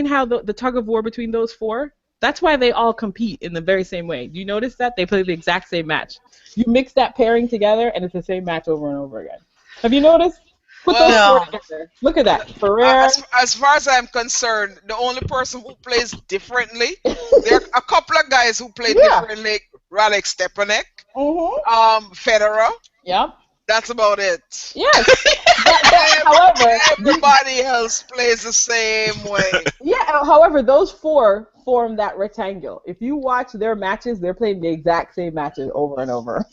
how the tug of war between those four? That's why they all compete in the very same way. Do you notice that? They play the exact same match. You mix that pairing together, and it's the same match over and over again. Have you noticed? Put those four together. Look at that. Ferrer. As far as I'm concerned, the only person who plays differently, there are a couple of guys who play differently. Raonic, Stepanek, Federer. Yep. That's about it. Yes. However, everybody else plays the same way. Yeah. However, those four form that rectangle. If you watch their matches, they're playing the exact same matches over and over.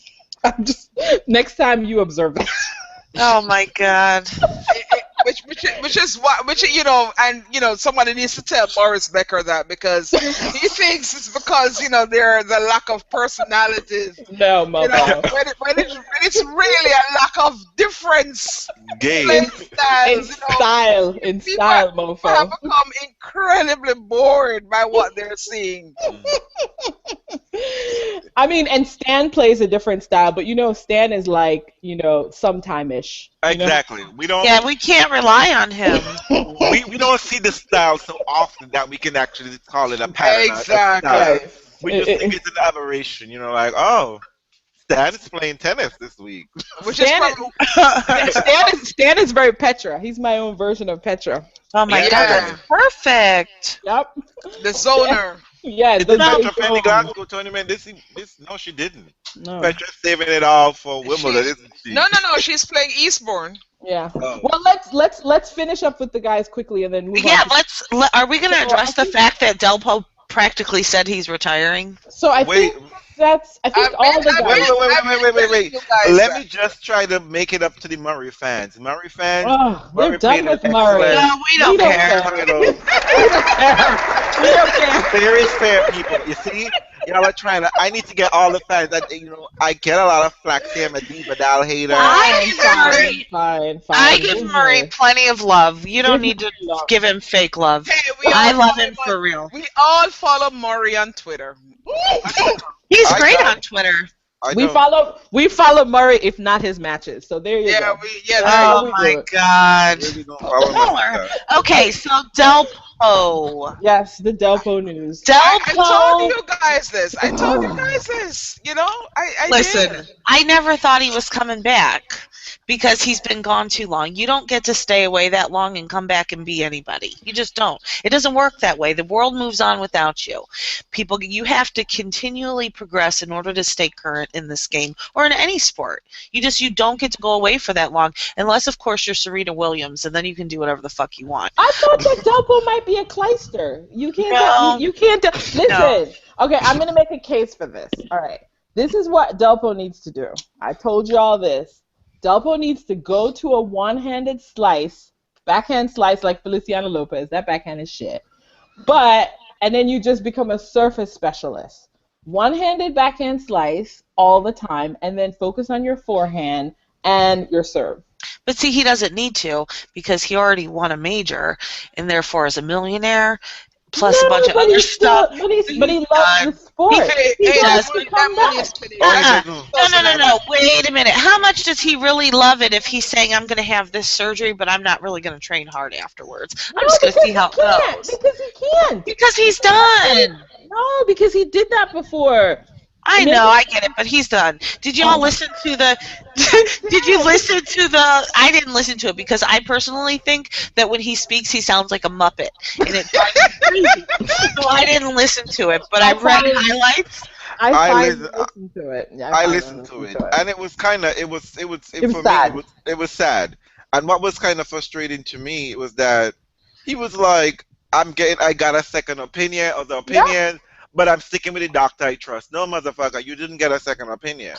Next time you observe it. Oh my God. Which is what somebody needs to tell Boris Becker that, because he thinks it's because there's a lack of personalities. No, mother. When it's really a lack of difference. Game. In style, mofo. People have become incredibly bored by what they're seeing. I mean, and Stan plays a different style, but Stan is like, sometime-ish. Exactly. We don't. Yeah, we can't rely on him. we don't see the style so often that we can actually call it a pattern. Exactly. We just think it's an aberration. Stan is playing tennis this week. Stan is very Petra. He's my own version of Petra. Oh my God, that's perfect. Yep. The zoner. Yeah, the Petra Glasgow tournament. No, she didn't. No. Petra's saving it all for Wimbledon, isn't she? No. She's playing Eastbourne. Yeah. Oh. Well, let's finish up with the guys quickly and then move on. Yeah, are we going to address the fact that Delpo practically said he's retiring? So I think all the guys. Wait. Let me just try to make it up to the Murray fans. Murray fans. Oh, we're done with Murray. No, we don't care. We don't care. Fair is fair, people. You see? Y'all are trying to. I need to get all the fans. I get a lot of flack here. I'm a Nadal hater. Fine. I give Murray plenty of love. You don't need to give him fake love. Hey, I love him for real. We all follow Murray on Twitter. He's great on Twitter. We follow Murray, if not his matches. So there you go. Oh my God. Okay, so Delpo. Yes, the Delpo news. Delpo. I told you guys this. You know, I listen. did. I never thought he was coming back because he's been gone too long. You don't get to stay away that long and come back and be anybody. You just don't. It doesn't work that way. The world moves on without you. People, you have to continually progress in order to stay current in this game or in any sport. You don't get to go away for that long unless, of course, you're Serena Williams, and then you can do whatever the fuck you want. I thought that Delpo might be a Clijster. You can't. You can't. Listen. No. Okay, I'm gonna make a case for this. All right. This is what Delpo needs to do. I told you all this. Delpo needs to go to a one-handed slice, backhand slice like Feliciano Lopez. That backhand is shit. And then you just become a surface specialist. One-handed backhand slice all the time, and then focus on your forehand and your serve. But see, he doesn't need to because he already won a major, and therefore is a millionaire. Plus a bunch of other stuff. But he loves the sport. He does. No. Wait a minute. How much does he really love it if he's saying, I'm going to have this surgery, but I'm not really going to train hard afterwards? I'm just going to see how it goes. Because he can't. Because he's done. No, because he did that before. I know, I get it, but he's done. Did y'all listen to the... Did you listen to the... I didn't listen to it because I personally think that when he speaks, he sounds like a Muppet. And it drives me crazy. So I didn't listen to it, but I read highlights. I listened to it. Yeah, I listened to it. And it was kind of... It was sad. It was sad. And what was kind of frustrating to me was that he was like, I got a second opinion of the opinion. Yeah. But I'm sticking with the doctor I trust. No, motherfucker, you didn't get a second opinion.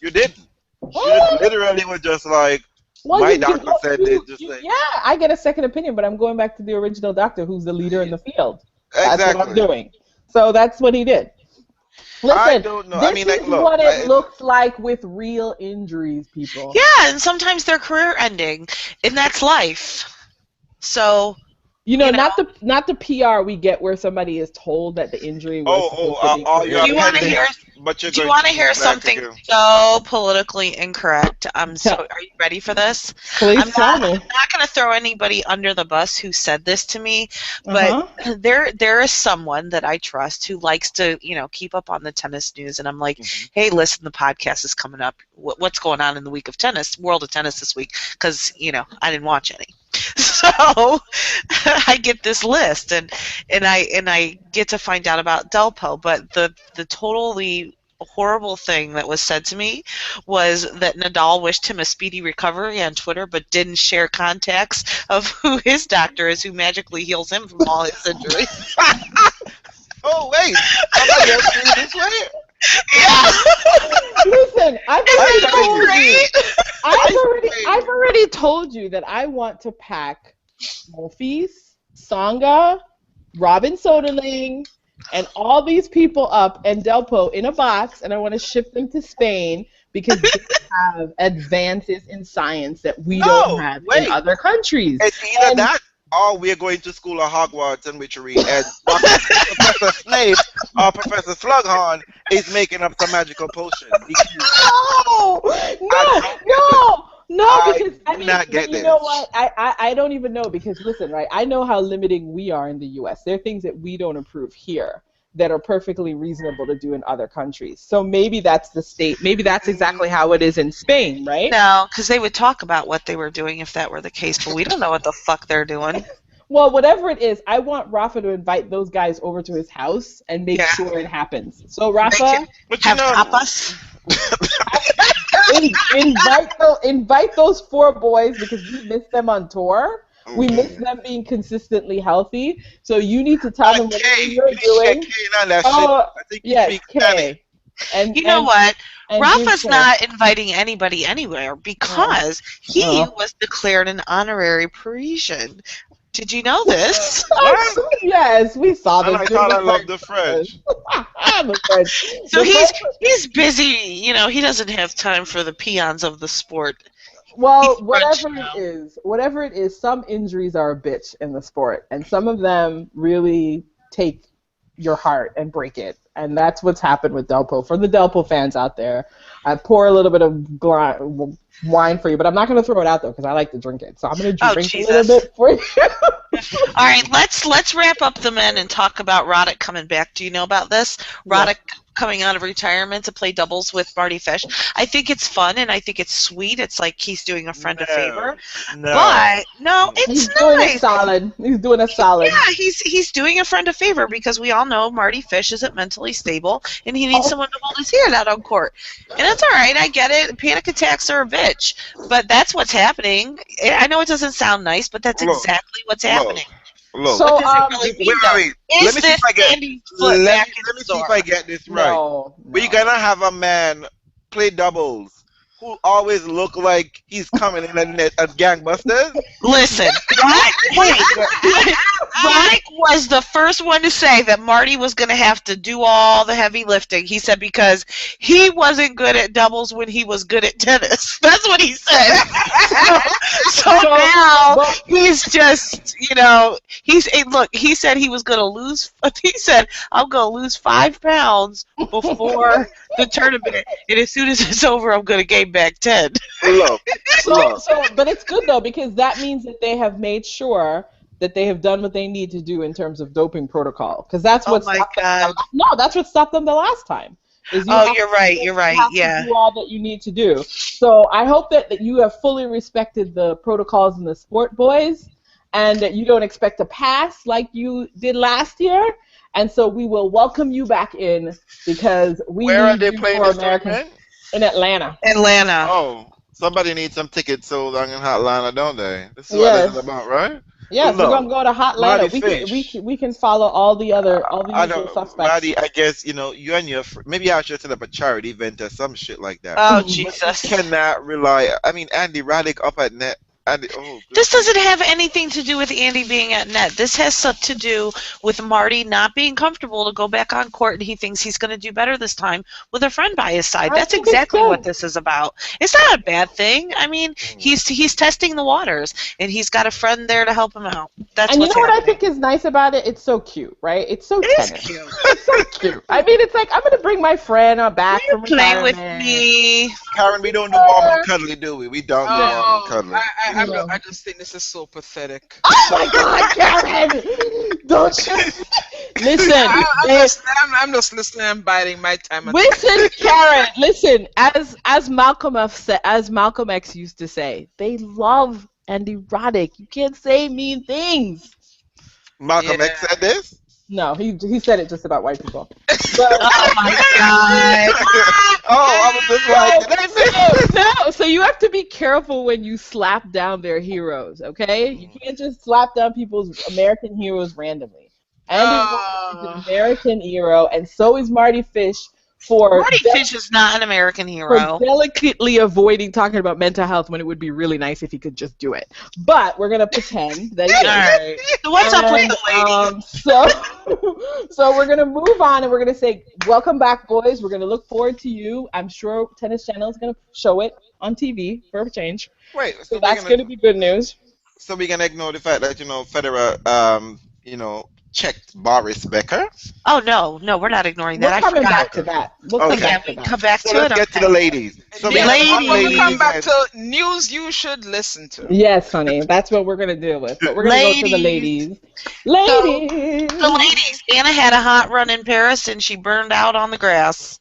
You didn't. You literally were just like, my doctor said this. Yeah, I get a second opinion, but I'm going back to the original doctor who's the leader in the field. That's what I'm doing. So that's what he did. Listen, I don't know. This is what it looks like with real injuries, people. Yeah, and sometimes they're career ending, and that's life. So... You know, not the PR we get where somebody is told that the injury was do you want to hear something so politically incorrect? Are you ready for this? Please tell me. I'm not going to throw anybody under the bus who said this to me, but there is someone that I trust who likes to, keep up on the tennis news, and I'm like, hey, listen, the podcast is coming up. What's going on in the week of tennis, world of tennis this week? Because, I didn't watch any. So I get this list and I get to find out about Delpo, but the totally horrible thing that was said to me was that Nadal wished him a speedy recovery on Twitter, but didn't share contacts of who his doctor is, who magically heals him from all his injuries. Oh wait, somebody else doing this way? Yeah. Listen, I've already told you that I want to pack Monfils, Tsonga, Robin Soderling, and all these people up and Delpo in a box, and I want to ship them to Spain because they have advances in science that we don't have in other countries. It's either that or we're going to school of Hogwarts and witchery, and Professor Snape or Professor Slughorn is making up some magical potion. No, because you know what? I don't even know because listen, right? I know how limiting we are in the U.S. There are things that we don't approve here that are perfectly reasonable to do in other countries. So maybe that's the state. Maybe that's exactly how it is in Spain, right? No, because they would talk about what they were doing if that were the case, but we don't know what the fuck they're doing. Well, whatever it is, I want Rafa to invite those guys over to his house and make sure it happens. So Rafa, have tapas. invite those four boys because we miss them on tour. We miss them being consistently healthy. So you need to tell them what you're doing. Yes, Kay. And you know what? Rafa's not inviting anybody anywhere because he was declared an honorary Parisian. Did you know this? Yes, we saw this. I thought I loved the French. So he's busy. He doesn't have time for the peons of the sport. Well, whatever it is, some injuries are a bitch in the sport, and some of them really take your heart and break it. And that's what's happened with Delpo. For the Delpo fans out there, I pour a little bit of wine for you, but I'm not going to throw it out there because I like to drink it. So I'm going to drink a little bit for you. All right, let's wrap up the men and talk about Raonic coming back. Do you know about this? Raonic coming out of retirement to play doubles with Marty Fish. I think it's fun and I think it's sweet. It's like he's doing a friend a favor. No. But no, it's He's nice. doing a solid. He's doing a solid. Yeah, he's doing a friend a favor because we all know Marty Fish isn't mentally stable and he needs someone to hold his hand out on court. And that's all right. I get it. Panic attacks are a bitch, but that's what's happening. I know it doesn't sound nice, but that's exactly what's happening. Look. So, wait. Let me see if I get this right. No. We're gonna have a man play doubles who always look like he's coming in as gangbusters. Listen, Raonic was the first one to say that Marty was going to have to do all the heavy lifting. He said because he wasn't good at doubles when he was good at tennis. That's what he said. So now he's just, look, he said he was going to lose. He said, I'm going to lose 5 pounds before the tournament, and as soon as it's over, I'm going to gain back 10. But it's good though because that means that they have made sure that they have done what they need to do in terms of doping protocol because that's what stopped them. No, that's what stopped them the last time. You're right. You have to do all that you need to do. So I hope that you have fully respected the protocols in the sport, boys, and that you don't expect to pass like you did last year. And so we will welcome you back in because we Where need are they you playing for this American tournament? in Atlanta. Oh, somebody needs some tickets sold on in Hotlanta, don't they? This is what this is about, right? Yes, we're gonna go to Hotlanta. We can follow all the usual suspects. Marty, I guess you and your maybe I should set up a charity event or some shit like that. Oh Jesus! You cannot rely. I mean, Andy Roddick up at net. This doesn't have anything to do with Andy being at net. This has to do with Marty not being comfortable to go back on court, and he thinks he's going to do better this time with a friend by his side. That's exactly what this is about. It's not a bad thing. I mean, he's testing the waters, and he's got a friend there to help him out. That's what's happening. What I think is nice about it? It's so cute, right? It's so tennis. Cute. It's so cute. I mean, it's like I'm going to bring my friend back from play retirement. with me. Karen, we don't do warm and cuddly, do we? We don't do warm and cuddly. I just think this is so pathetic. Oh my God, Karen! Don't you listen? I'm just listening. I'm biding my time. Listen, Karen. Listen. As Malcolm X used to say, they love Andy Roddick. You can't say mean things. Malcolm X said this? No, he said it just about white people. But, oh my God! I was just like, no. So you have to be careful when you slap down their heroes. Okay, you can't just slap down people's American heroes randomly. Andy Roddick is an American hero, and so is Marty Fish. Marty Fish is not an American hero. For delicately avoiding talking about mental health when it would be really nice if he could just do it. But we're gonna pretend that he is. Right. So what's up with the ladies? So we're gonna move on and we're gonna say, welcome back, boys. We're gonna look forward to you. I'm sure Tennis Channel is gonna show it on TV for a change. Wait, so that's gonna be good news. So we're gonna ignore the fact that Federer, checked Boris Becker. Oh no, we're not ignoring that. We're coming back to that. We'll come back to it. Let's get to the ladies. So ladies, come back to news you should listen to. Yes, honey, that's what we're gonna deal with. But we're gonna go to the ladies. Ladies. So, the ladies. Anna had a hot run in Paris and she burned out on the grass.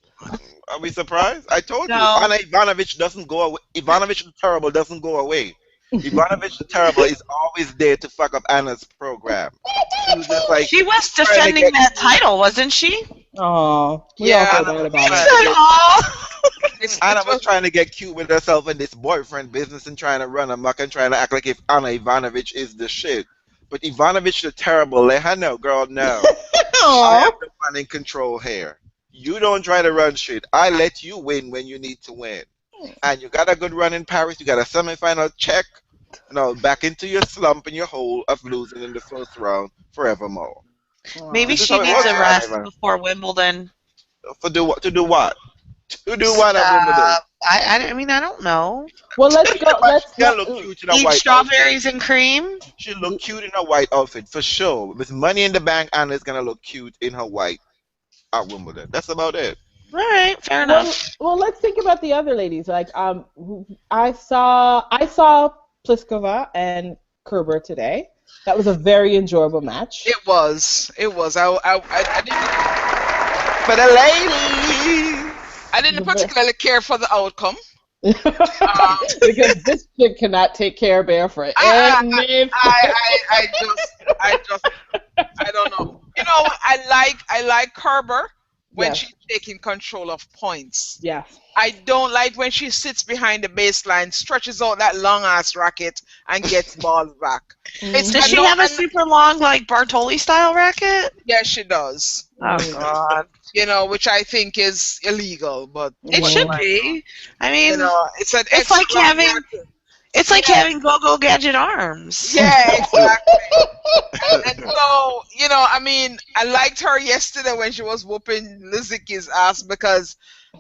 Are we surprised? I told you, Anna Ivanovic doesn't go away. Ivanovic the terrible doesn't go away. Ivanovic the terrible is always there to fuck up Anna's program. She was defending that title, wasn't she? Oh, we all feel bad about it. Anna was trying to get cute with herself in this boyfriend business and trying to run amok and trying to act like if Anna Ivanovic is the shit. But Ivanovic the terrible, let her know, girl, no. I am the one in control here. You don't try to run shit. I let you win when you need to win. And you got a good run in Paris. You got a semi-final check. Back into your slump and your hole of losing in the first round forevermore. Maybe she needs a rest before Wimbledon. To do what? To do what at Wimbledon? I mean, I don't know. Well, let's go. She gotta look cute in a Eat white strawberries outfit. and cream. She look cute in a white outfit for sure. With money in the bank, Anna's gonna look cute in her white at Wimbledon. That's about it. All right, fair enough. Well, let's think about the other ladies. Like, I saw Pliskova and Kerber today. That was a very enjoyable match. It was. I For the ladies. I didn't particularly care for the outcome. Because this chick cannot take care of Bear for anything. I don't know. You know, I like Kerber when Yes. she's taking control of points. Yes. I don't like when she sits behind the baseline, stretches out that long ass racket, and gets balls back. Does she have a super long, like Bartoli style racket? Yes, she does. Oh God. You know, which I think is illegal, but It should be. I mean, you know, it's an it's like extra having racket. it's like having go-go gadget arms. Yeah, exactly. And so, you know, I mean, I liked her yesterday when she was whooping Lizicki's ass because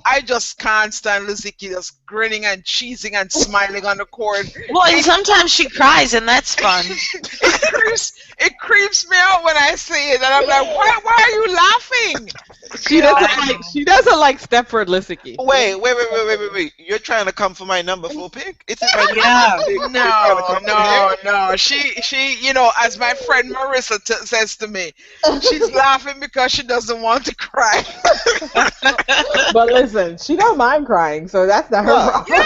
I just can't stand Lizicki just grinning and cheesing and smiling on the court. Well, and sometimes she cries, and that's fun. It creeps me out when I see it, and I'm like, why are you laughing? She doesn't like Stepford Lissicki. Wait. You're trying to come for my number 4 pick? It's my number 4 pick. No. She, you know, as my friend Marissa says to me, she's laughing because she doesn't want to cry. But listen, she don't mind crying, so that's not her problem. Yeah,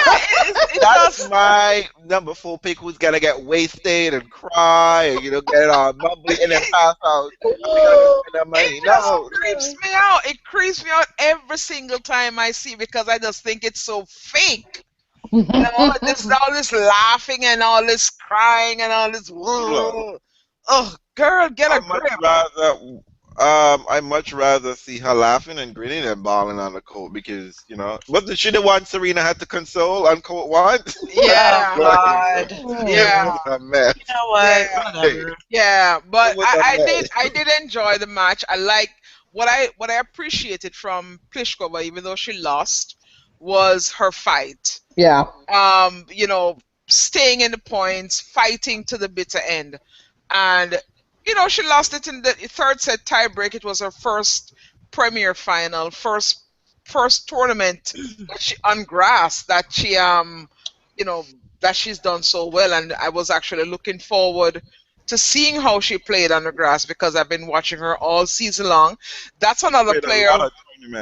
That's my number 4 pick who's gonna get wasted and cry and, you know, get all bubbly and then pass out. It just creeps me out. It creeps me out every single time I see because I just think it's so fake. You know, there's all this laughing and all this crying and all this. Oh, girl, get a grip. I much rather see her laughing and grinning than balling on the court because, you know, wasn't she the one Serena had to console on court one? Yeah, God. Yeah. A mess. You know what? Whatever. Yeah, but I I did enjoy the match. I like what I appreciated from Pliskova, even though she lost, was her fight. Yeah. You know, staying in the points, fighting to the bitter end, and you know, she lost it in the third set tiebreak. It was her first Premier final, first tournament on grass that she you know, that she's done so well, and I was actually looking forward to seeing how she played on the grass because I've been watching her all season long. That's another player.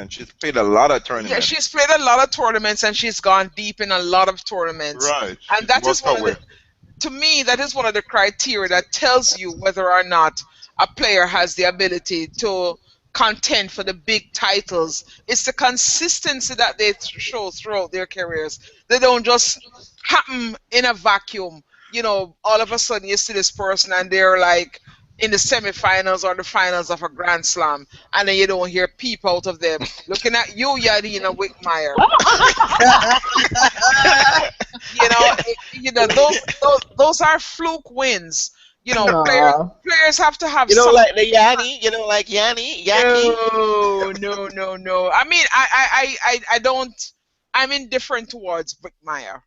She's played a lot of tournaments. Yeah, she's played a lot of tournaments and she's gone deep in a lot of tournaments. Right. And that is one of the, to me, that is one of the criteria that tells you whether or not a player has the ability to contend for the big titles. It's the consistency that they show throughout their careers. They don't just happen in a vacuum. You know, all of a sudden you see this person and they're like in the semifinals or the finals of a Grand Slam, and then you don't hear peep out of them. Looking at you, Yadina Wickmeyer. You know, those are fluke wins. You know, players have to have. You don't like the Yanni? You don't like Yanni? No. I mean, I don't. I'm indifferent towards Wickmeyer.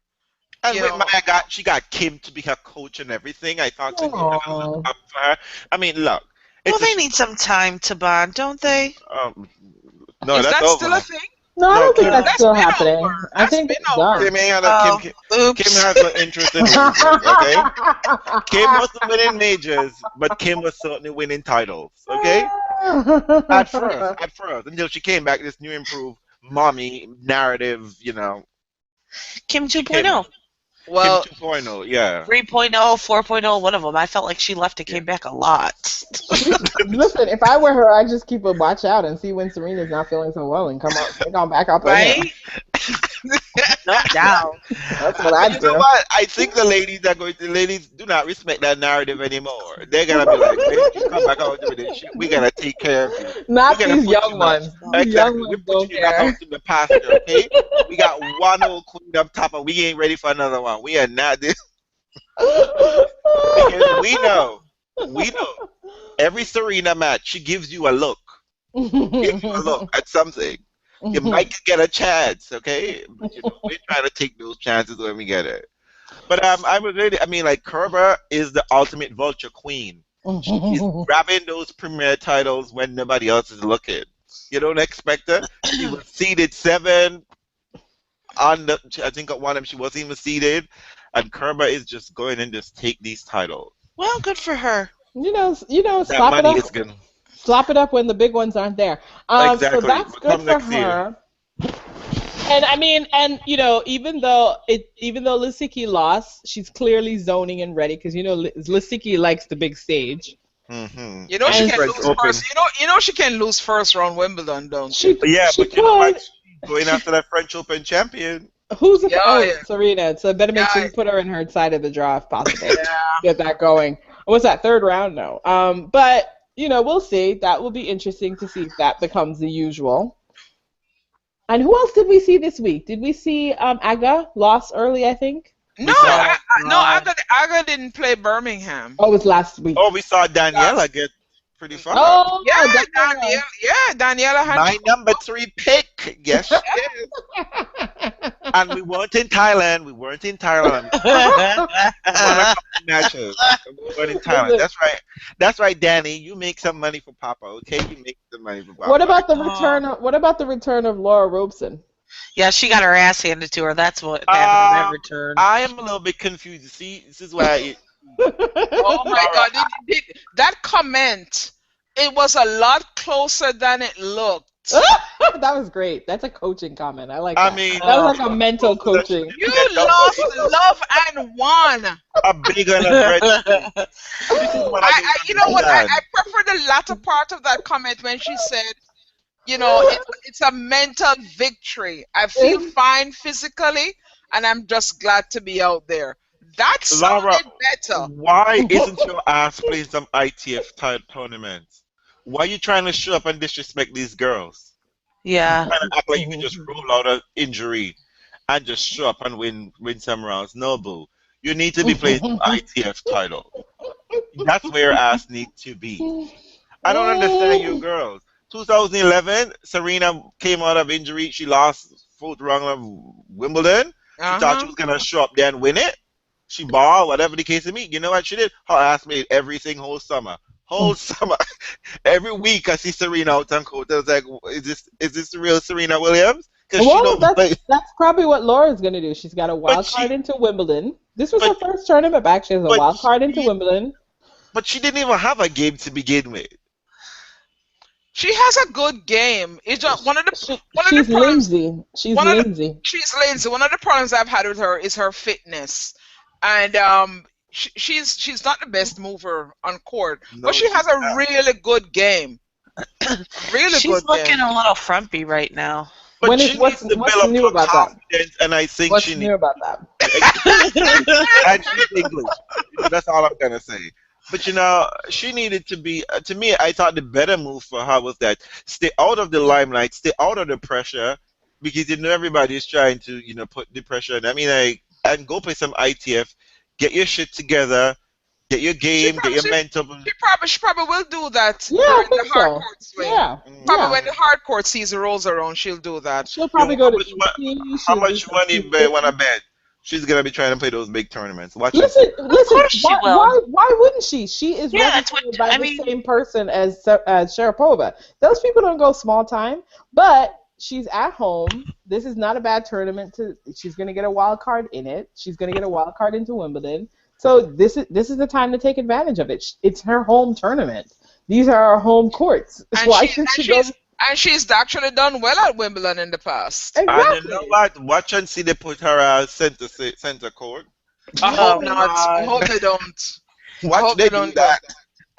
And Whitmire got Kim to be her coach and everything. I thought to look up for her. I mean, look. Well, they need some time to bond, don't they? No, is that's that over. still a thing? No, I don't think that's still happening. Over. I think it's done. Kim has no interest in majors, okay? Kim wasn't winning majors, but Kim was certainly winning titles, okay? At first, until she came back, this new improved mommy narrative, you know. Kim 2.0. Well, Kim 2.0, yeah. 3.0, 4.0, one of them. I felt like she left and came back a lot. Listen, if I were her, I'd just keep a watch out and see when Serena's not feeling so well and come on back up. Right? No doubt. That's what I do. You know what? I think the ladies do not respect that narrative anymore. They're gonna be like, hey, you come back out with this shit. We're gonna take care of you. Not these young ones. Exactly. Young We're ones don't putting you back care. out to the pasture, okay? We got one old queen up top and we ain't ready for another one. We are not this. Because we know every Serena match, she gives you a look. Gives you a look at something. You might get a chance, okay? But we're trying to take those chances when we get it. But I mean, like Kerber is the ultimate vulture queen. She's grabbing those premier titles when nobody else is looking. You don't expect her. She was seeded 7 on the. I think at one of them she wasn't even seeded, and Kerber is just going and just take these titles. Well, good for her. Slap it up. Slap it up when the big ones aren't there. Exactly. So that's good for her. And I mean, even though Lisicki lost, she's clearly zoning and ready because Lisicki likes the big stage. Mm-hmm. She can lose first. She can lose first round Wimbledon, don't she? Yeah, but you know what? Going after that French Open champion. Who's Serena? So better make sure you put her in her side of the draw if possible. Get that going. What's that, third round? No. But we'll see. That will be interesting to see if that becomes the usual. And who else did we see this week? Did we see Aga lost early? I think. No, Aga didn't play Birmingham. Oh, it was last week. Oh, we saw Daniela get pretty far. Oh, yeah, Daniela had my number 3 pick. Yes, she is. And we weren't in Thailand. We weren't in Thailand. Matches. We weren't in Thailand. That's right, Danny. You make some money for Papa, okay? You make some money for Papa. What about the return of Laura Robeson? Yeah, she got her ass handed to her. That's what happened in that return. I am a little bit confused. See, this is why. Oh my God! That comment, it was a lot closer than it looked. That was great. That's a coaching comment. I like that. I mean, that was like a mental coaching. You lost, love, and won. A big and a red. You know what? I prefer the latter part of that comment when she said, it's a mental victory. I feel fine physically, and I'm just glad to be out there. That sounded better. Why isn't your ass playing some ITF tournaments? Why are you trying to show up and disrespect these girls? Yeah. Trying to act like you can just roll out an injury and just show up and win some rounds. No, boo. You need to be playing some ITF title. That's where your ass needs to be. I don't understand you girls. 2011, Serena came out of injury. She lost 4th round of Wimbledon. She thought she was going to show up there and win it. She balled, whatever the case may be. You know what she did? Her ass made everything whole summer. Every week I see Serena out on court. I was like, is this the real Serena Williams? Well, that's probably what Laura's going to do. She's got a wild card into Wimbledon. This was her first tournament back. She has a wild card into Wimbledon. But she didn't even have a game to begin with. She has a good game. It's just she's lazy. She's lazy. She's lazy. One of the problems I've had with her is her fitness. And she's not the best mover on court, but she has a really good game. She's looking a little frumpy right now. But what's new about that? And I think what's new about that? And she's English. That's all I'm gonna say. But she needed to be. To me, I thought the better move for her was that stay out of the limelight, stay out of the pressure, because everybody's trying to put the pressure. And I mean, and go play some ITF, get your shit together, get your game, get your mental. She probably will do that during the hard court swing. Yeah. Probably when the hard court season rolls around, she'll do that. She'll probably go to how much money want to bet? She's gonna be trying to play those big tournaments. Listen. Why wouldn't she? She is represented by the same person as Sharapova. Those people don't go small time, but she's at home. This is not a bad tournament. She's going to get a wild card in it. She's going to get a wild card into Wimbledon. So this is the time to take advantage of it. It's her home tournament. These are our home courts. Why should she go? And she's actually done well at Wimbledon in the past. Exactly. And you know what? Watch and see they put her as center court. I hope not. I hope they don't. Watch they do that.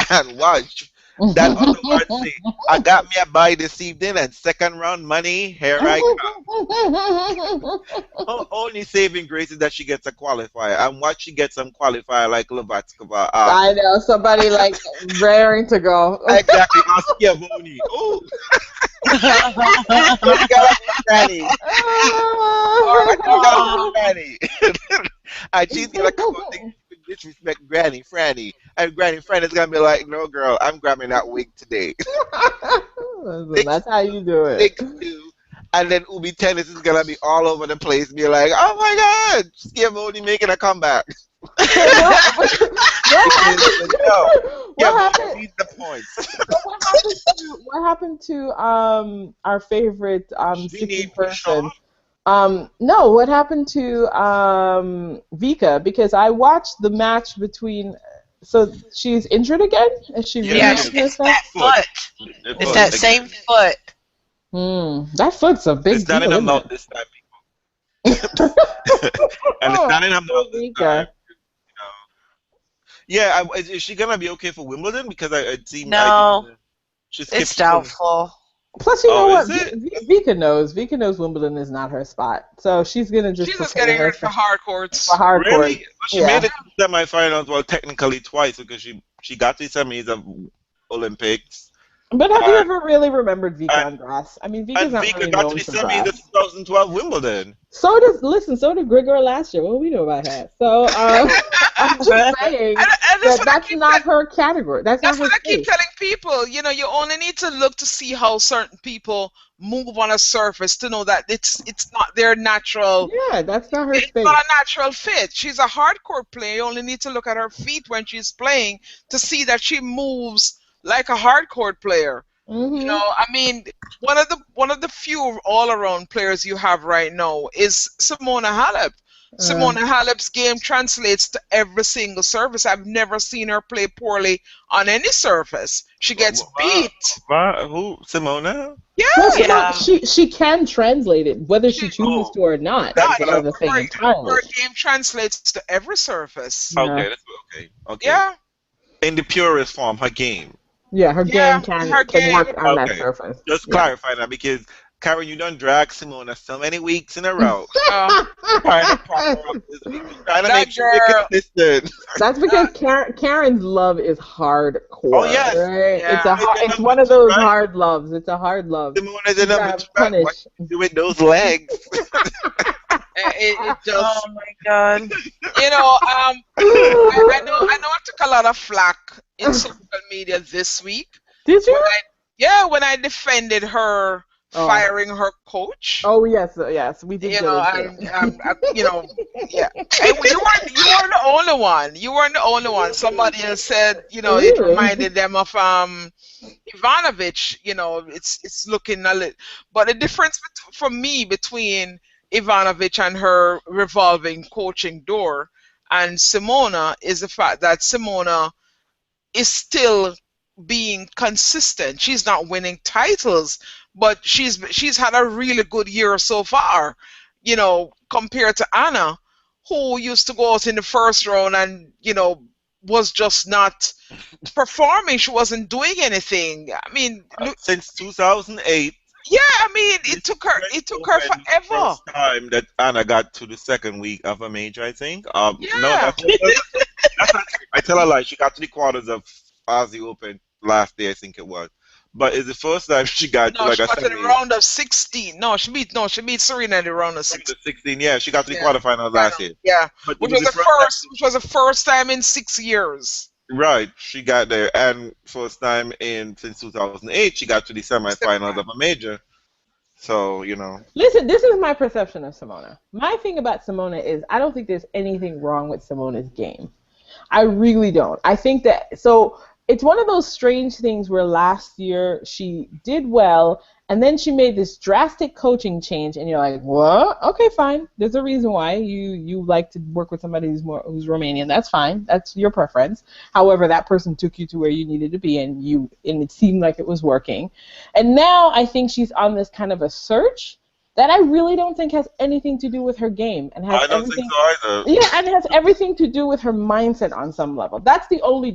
And watch. That other one thing. I got me a buy this evening and second round money. Here I come. Only saving grace is that she gets a qualifier. And watch she gets some qualifier like Lovatskova. I know. Somebody like raring to go. Exactly. Askia Boni. Oh. Granny. Granny. And she's going to come up and disrespect Granny Franny. And Granny Franny's going to be like, no, girl, I'm grabbing that wig today. That's how you do it. and then Ubi Tennis is gonna be all over the place, be like, "Oh my God, Schiavone making a comeback." What happened? What happened? Lead the points. What happened to our favorite 60 person? No, what happened to Vika? Because I watched the match between. So she's injured again? Is she it's that foot. It's that same foot. That foot's a big deal. It's not in her mouth this time, people. And it's not in her mouth this time. Yeah, is she gonna be okay for Wimbledon? Because it seems it's doubtful. Plus, you know what? Vika knows. Vika knows Wimbledon is not her spot, so she's gonna just. She's just getting her for hard courts. For hard really? courts. Well, she made it to the semifinals. Well, technically twice because she got to the semis of Olympics. But have you ever really remembered Vika on grass? I mean, Vika's not really got known to the for semis grass. of 2012 Wimbledon. So did Grigor last year. What do we know about that? So I'm just saying that's not her category. That's not her what I keep space. telling people. You know, you only need to look to see how certain people move on a surface to know that it's not their natural. Yeah, that's not her space. It's not a natural fit. She's a hardcore player. You only need to look at her feet when she's playing to see that she moves like a hardcore player. You know, I mean, one of the few all-around players you have right now is Simona Halep. Simona Halep's game translates to every single surface. I've never seen her play poorly on any surface. She gets beat. Who? Simona? Yeah. She can translate it, whether she chooses to or not. That's another thing entirely. Her game translates to every surface. Okay, that's okay. Yeah. In the purest form, her game. Yeah, her game can work on that surface. Just clarify that because Karen, you done drag Simona so many weeks in a row. Trying to prop her up this week. Trying to make sure you're consistent. That's because Karen's love is hardcore. Oh yes, right? Yeah. It's one of those hard loves. It's a hard love. Simona's in a punish. What you do with those legs? It just. Oh my God. You know, I know I took a lot of flack in social media this week. Did you? When I defended her firing her coach. Oh yes, we did. You know, you know, yeah. And you weren't the only one. You weren't the only one. Somebody else said, you know, it reminded them of Ivanovic. You know, it's looking a little. But the difference for me between Ivanovic and her revolving coaching door and Simona is the fact that Simona is still being consistent. She's not winning titles, but she's had a really good year so far, you know, compared to Anna, who used to go out in the first round and, you know, was just not performing. She wasn't doing anything. I mean, since 2008. Yeah, I mean, it took her forever. First time that Anna got to the second week of a major, I think. Yeah. No, I tell a lie. She got to the quarters of Aussie Open last day, I think it was. But it's the first time she got to she got to the round of 16. She beat Serena in the round of 16. Yeah, she got to the quarterfinals last year. Yeah, which was the first time in 6 years. Right, she got there, and first time since 2008, she got to the semifinals of a major. So, you know. Listen, this is my perception of Simona. My thing about Simona is I don't think there's anything wrong with Simona's game. I really don't. I think that, so it's one of those strange things where last year she did well, and then she made this drastic coaching change, and you're like, what? Okay, fine. There's a reason why you like to work with somebody who's Romanian. That's fine. That's your preference. However, that person took you to where you needed to be, and it seemed like it was working. And now I think she's on this kind of a search that I really don't think has anything to do with her game, and has everything. Yeah, and it has everything to do with her mindset on some level. That's the only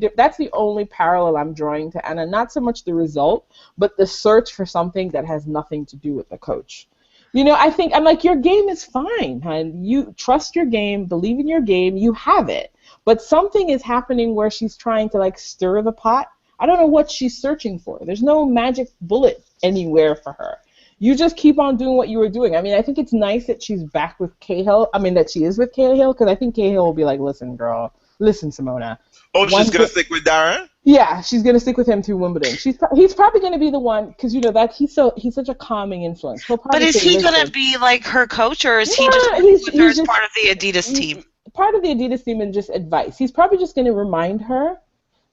parallel I'm drawing to Anna. Not so much the result, but the search for something that has nothing to do with the coach. You know, I'm like, your game is fine, hon. You trust your game, believe in your game, you have it. But something is happening where she's trying to like stir the pot. I don't know what she's searching for. There's no magic bullet anywhere for her. You just keep on doing what you were doing. I mean, I think it's nice that she's back with Cahill. I mean, that she is with Cahill, because I think Cahill will be like, listen, girl, listen, Simona. Oh, she's gonna stick with Darren? Yeah, she's gonna stick with him through Wimbledon. He's probably gonna be the one because you know that he's such a calming influence. But is he gonna be like her coach, or is he just with her as part of the Adidas team? Part of the Adidas team and just advice. He's probably just gonna remind her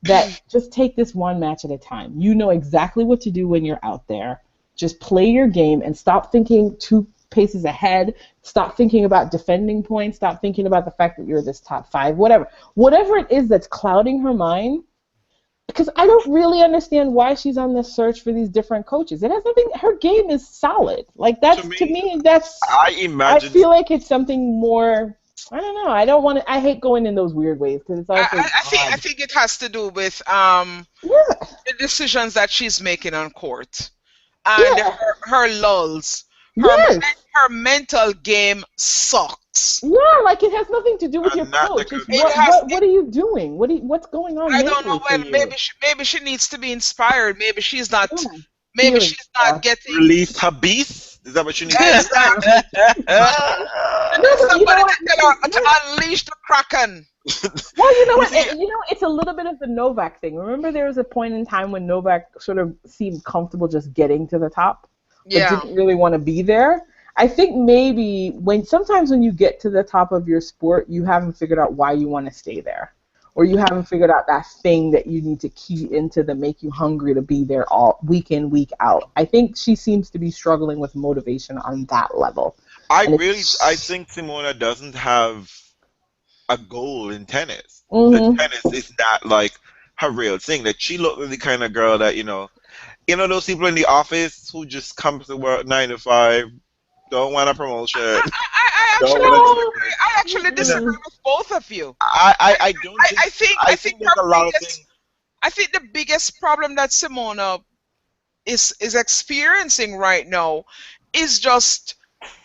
that just take this one match at a time. You know exactly what to do when you're out there. Just play your game and stop thinking 2 paces ahead. Stop thinking about defending points. Stop thinking about the fact that you're this top 5. Whatever it is that's clouding her mind. Because I don't really understand why she's on this search for these different coaches. It has nothing. Her game is solid. Like that's to me. I feel like it's something more. I don't know. I don't want to. I hate going in those weird ways because it's also. I think it has to do with the decisions that she's making on court and her lulls. Her mental game sucks. Yeah, like it has nothing to do with your coach. What are you doing? What's going on? I don't know. Well, maybe she needs to be inspired. Maybe she's not. Maybe she's not getting. Release her beast. Is that what you need? Somebody to unleash the Kraken. Well, you know what? It's a little bit of the Novak thing. Remember, there was a point in time when Novak sort of seemed comfortable just getting to the top, but didn't really want to be there. I think maybe sometimes when you get to the top of your sport, you haven't figured out why you want to stay there, or you haven't figured out that thing that you need to key into that make you hungry to be there all week in, week out. I think she seems to be struggling with motivation on that level. I think Simona doesn't have a goal in tennis. Mm-hmm. The tennis is not like her real thing. That she looks like the kind of girl that, you know those people in the office who just come to work 9 to 5, don't want a promotion. I actually disagree with both of you. I think there's a lot of things. I think the biggest problem that Simona is experiencing right now is just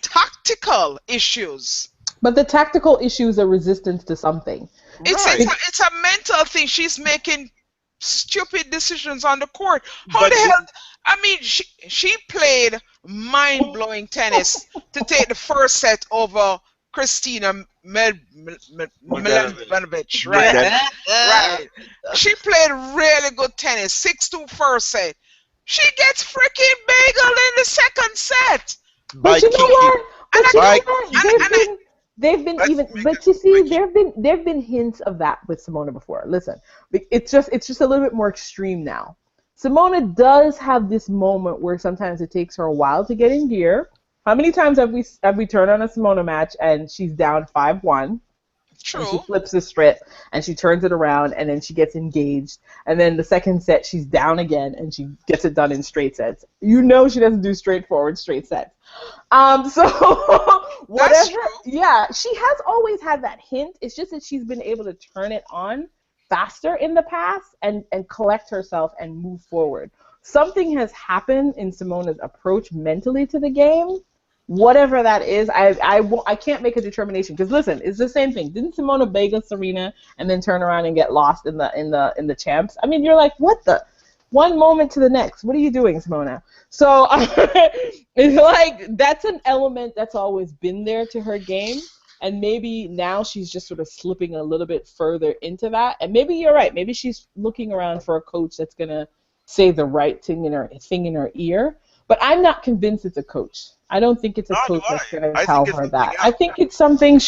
tactical issues. But the tactical issues are resistance to something. It's a mental thing. She's making stupid decisions on the court. How the hell? I mean, she played mind-blowing tennis to take the first set over Kristina Mladenovic, right? Right. She played really good tennis. 6-2 first set. She gets freaking bageled in the second set. But you know what? They've been even, but you see, there've been hints of that with Simona before. Listen, it's just a little bit more extreme now. Simona does have this moment where sometimes it takes her a while to get in gear. How many times have we turned on a Simona match and she's down 5-1? True. And she flips the strip and she turns it around and then she gets engaged. And then the second set she's down again and she gets it done in straight sets. You know she doesn't do straightforward straight sets. So whatever. Yeah, she has always had that hint. It's just that she's been able to turn it on faster in the past and collect herself and move forward. Something has happened in Simona's approach mentally to the game. Whatever that is, I can't make a determination because listen, it's the same thing. Didn't Simona bagel Serena and then turn around and get lost in the champs? I mean, you're like, what the? One moment to the next. What are you doing, Simona? So it's like that's an element that's always been there to her game, and maybe now she's just sort of slipping a little bit further into that. And maybe you're right. Maybe she's looking around for a coach that's gonna say the right thing in her ear. But I'm not convinced it's a coach. I don't think it's a coach that's going to tell her that. I think it's something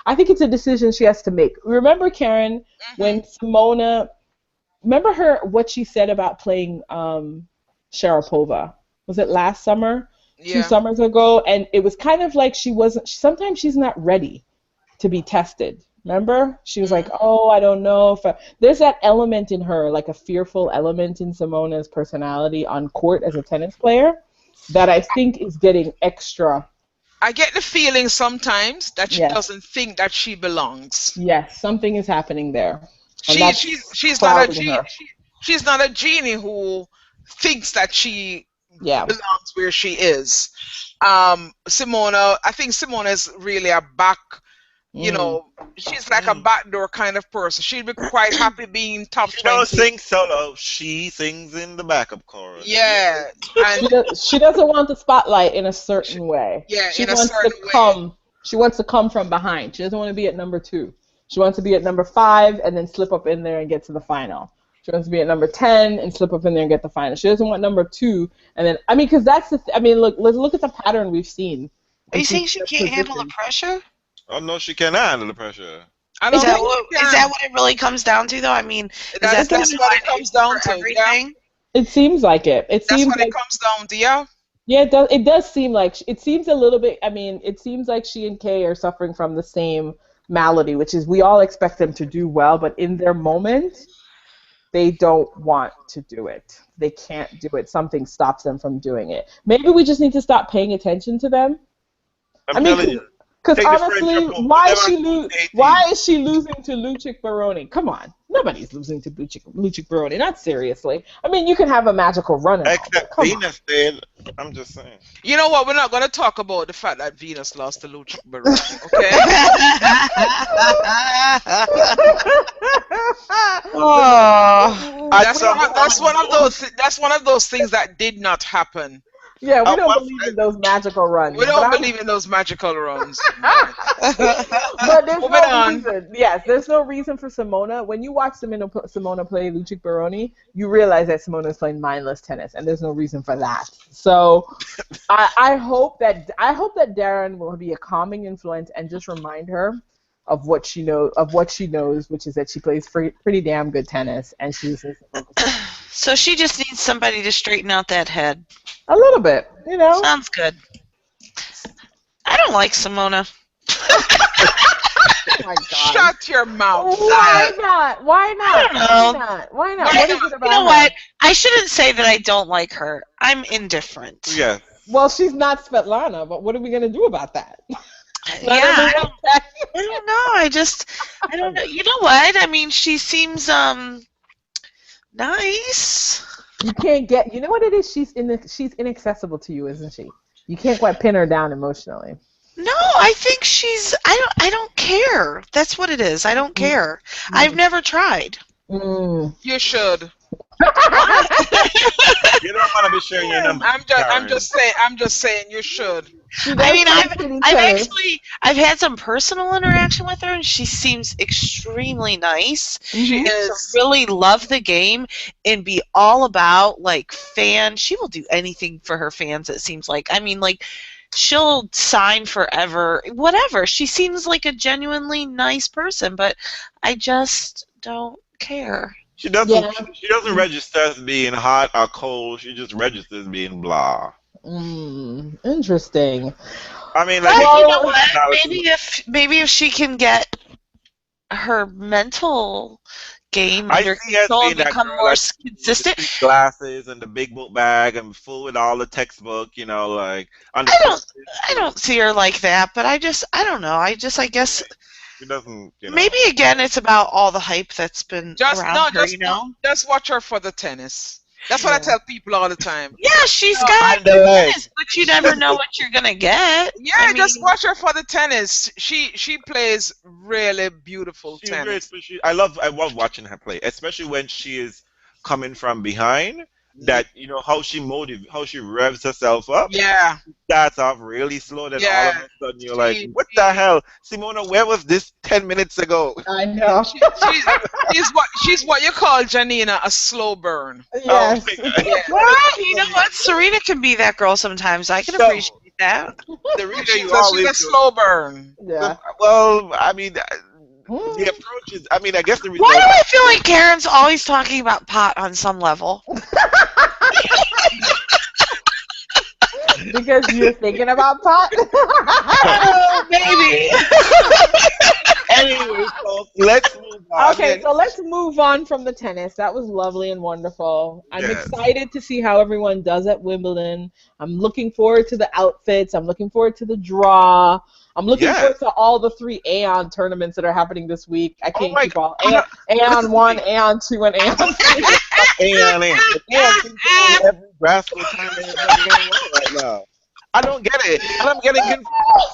I think it's a decision she has to make. Remember, Karen, when Simona, remember what she said about playing Sharapova? Was it last summer? Yeah. 2 summers ago? And it was kind of like sometimes she's not ready to be tested. Remember? She was like, oh, I don't know. There's that element in her, like a fearful element in Simona's personality on court as a tennis player that I think is getting extra. I get the feeling sometimes that she doesn't think that she belongs. Yes, something is happening there. She's not a genie who thinks that she belongs where she is. Simona, I think Simona is really a back. You know, she's like a backdoor kind of person. She'd be quite happy being top 20. She don't sing solo. She sings in the backup chorus. Yeah. And she doesn't want the spotlight in a certain way. Yeah, She wants to come from behind. She doesn't want to be at number 2. She wants to be at number 5 and then slip up in there and get to the final. She wants to be at number 10 and slip up in there and get the final. She doesn't want number 2 and then because that's the look, let's look at the pattern we've seen. Are you saying she can't handle the pressure? Oh no, she cannot handle the pressure. Is that what it really comes down to, though? I mean, that's what it comes down to. Everything. Yeah. It seems like it. That's what it comes down to. Yeah. Yeah, it does. It does seem like it seems a little bit. I mean, it seems like she and Kay are suffering from the same malady, which is we all expect them to do well, but in their moment, they don't want to do it. They can't do it. Something stops them from doing it. Maybe we just need to stop paying attention to them. I'm telling you. Because honestly, why is she losing to Lucic Baroni? Come on, nobody's losing to Lucic Baroni. Not seriously. I mean, you can have a magical run. Except Venus did. I'm just saying. You know what? We're not going to talk about the fact that Venus lost to Lucic Baroni. Okay. That's one of those things that did not happen. Yeah, we don't believe in those magical runs. We don't believe in those magical runs. But there's no reason. Yes, there's no reason for Simona. When you watch Simona play Lucic Baroni, you realize that Simona is playing mindless tennis, and there's no reason for that. So, I hope that Darren will be a calming influence and just remind her of what she knows, which is that she plays pretty damn good tennis, and she just needs to focus. So she just needs somebody to straighten out that head. A little bit, you know. Sounds good. I don't like Simona. Oh my God. Shut your mouth. Why not? Why not? I don't know. Why not? What is it about you know her? what? I shouldn't say that I don't like her. I'm indifferent. Yeah. Well, she's not Svetlana, but what are we going to do about that? I don't know. I don't know. You know what? I mean, she seems nice. You can't get. You know what it is? She's inaccessible to you, isn't she? You can't quite pin her down emotionally. No, I think she's. I don't care. That's what it is. I don't care. I've never tried. You should. You don't want to be sharing your number. I'm just saying you should. I mean, I've had some personal interaction with her, and she seems extremely nice. She is really love the game and be all about like fans. She will do anything for her fans. It seems like. I mean, like she'll sign forever, whatever. She seems like a genuinely nice person, but I just don't care. She doesn't. Yeah. She doesn't register as being hot or cold. She just registers being blah. Interesting. I mean, like, you know what? Maybe if she can get her mental game under control and become more consistent. Glasses and the big book bag and full with all the textbook, you know, like. I don't see her like that, but I don't know. I guess. She doesn't. You know. Maybe again, it's about all the hype that's been around her. You know, just watch her for the tennis. That's what I tell people all the time. Yeah, she's got tennis, but you never know what you're gonna get. Yeah, just watch her for the tennis. She plays really beautiful tennis. I love watching her play, especially when she is coming from behind. That you know how she revs herself up. Yeah, starts off really slow. Then all of a sudden you're like, "What the hell, Simona? Where was this 10 minutes ago?" I know. She's what you call, Janina, a slow burn. Yes. Well, you know what? Serena can be that girl sometimes. I can appreciate that. She's a slow burn. Yeah. Well, I mean. The approach is, I mean, I guess the result. Why do I feel like Karen's always talking about pot on some level? Because you're thinking about pot? Maybe. Anyway, folks, let's move on. Okay, so let's move on from the tennis. That was lovely and wonderful. I'm excited to see how everyone does at Wimbledon. I'm looking forward to the outfits. I'm looking forward to the draw. I'm looking forward to all the 3 Aegon tournaments that are happening this week. I can't keep all. Aegon 1, Aegon 2, and Aegon 3. Aegon every grassroots tournament right now. I don't get it. And I'm getting confused.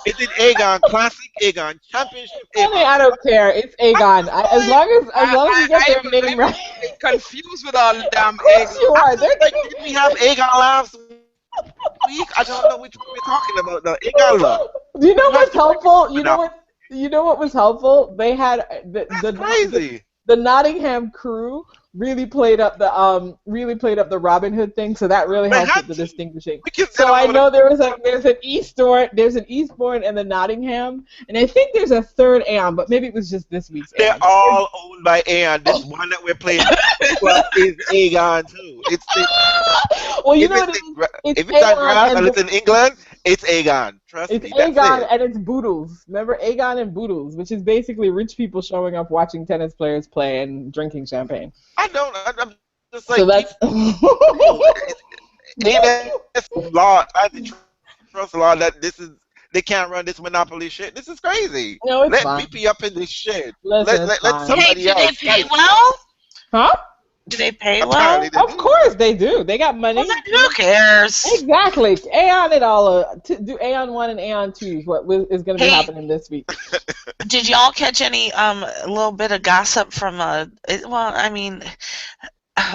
Is it Aegon Classic, Aegon Championship? I don't care. It's Aegon. As long as you get their name right. I'm confused with all the damn Aegon. You are. Did we have Aegon last week? I don't know which one we're talking about now. Aegon love. Do you know what's helpful? You know what? You know what was helpful? They had Crazy. the Nottingham crew really played up the Robin Hood thing, so that really helped with the distinguishing. So I know there's an Eastbourne and the Nottingham, and I think there's a third Aegon, but maybe it was just this week's. They're all owned by Aegon. This one that we're playing is Aegon too. Well, you know if it's on grass and it's in England, it's Aegon. Trust me. It's Aegon and it's Boodles. Remember Aegon and Boodles, which is basically rich people showing up watching tennis players play and drinking champagne. I'm just like, so that's law. Antitrust law that they can't run this monopoly shit. This is crazy. No, it's let fine. BP up in this shit. Listen, let somebody else. Do they pay well? Huh? Do they pay well? Of course they do. They got money. Well, then who cares? Exactly. Aeon and all do Aeon 1 and Aeon 2 is what is going to be happening this week. Did y'all catch any little bit of gossip from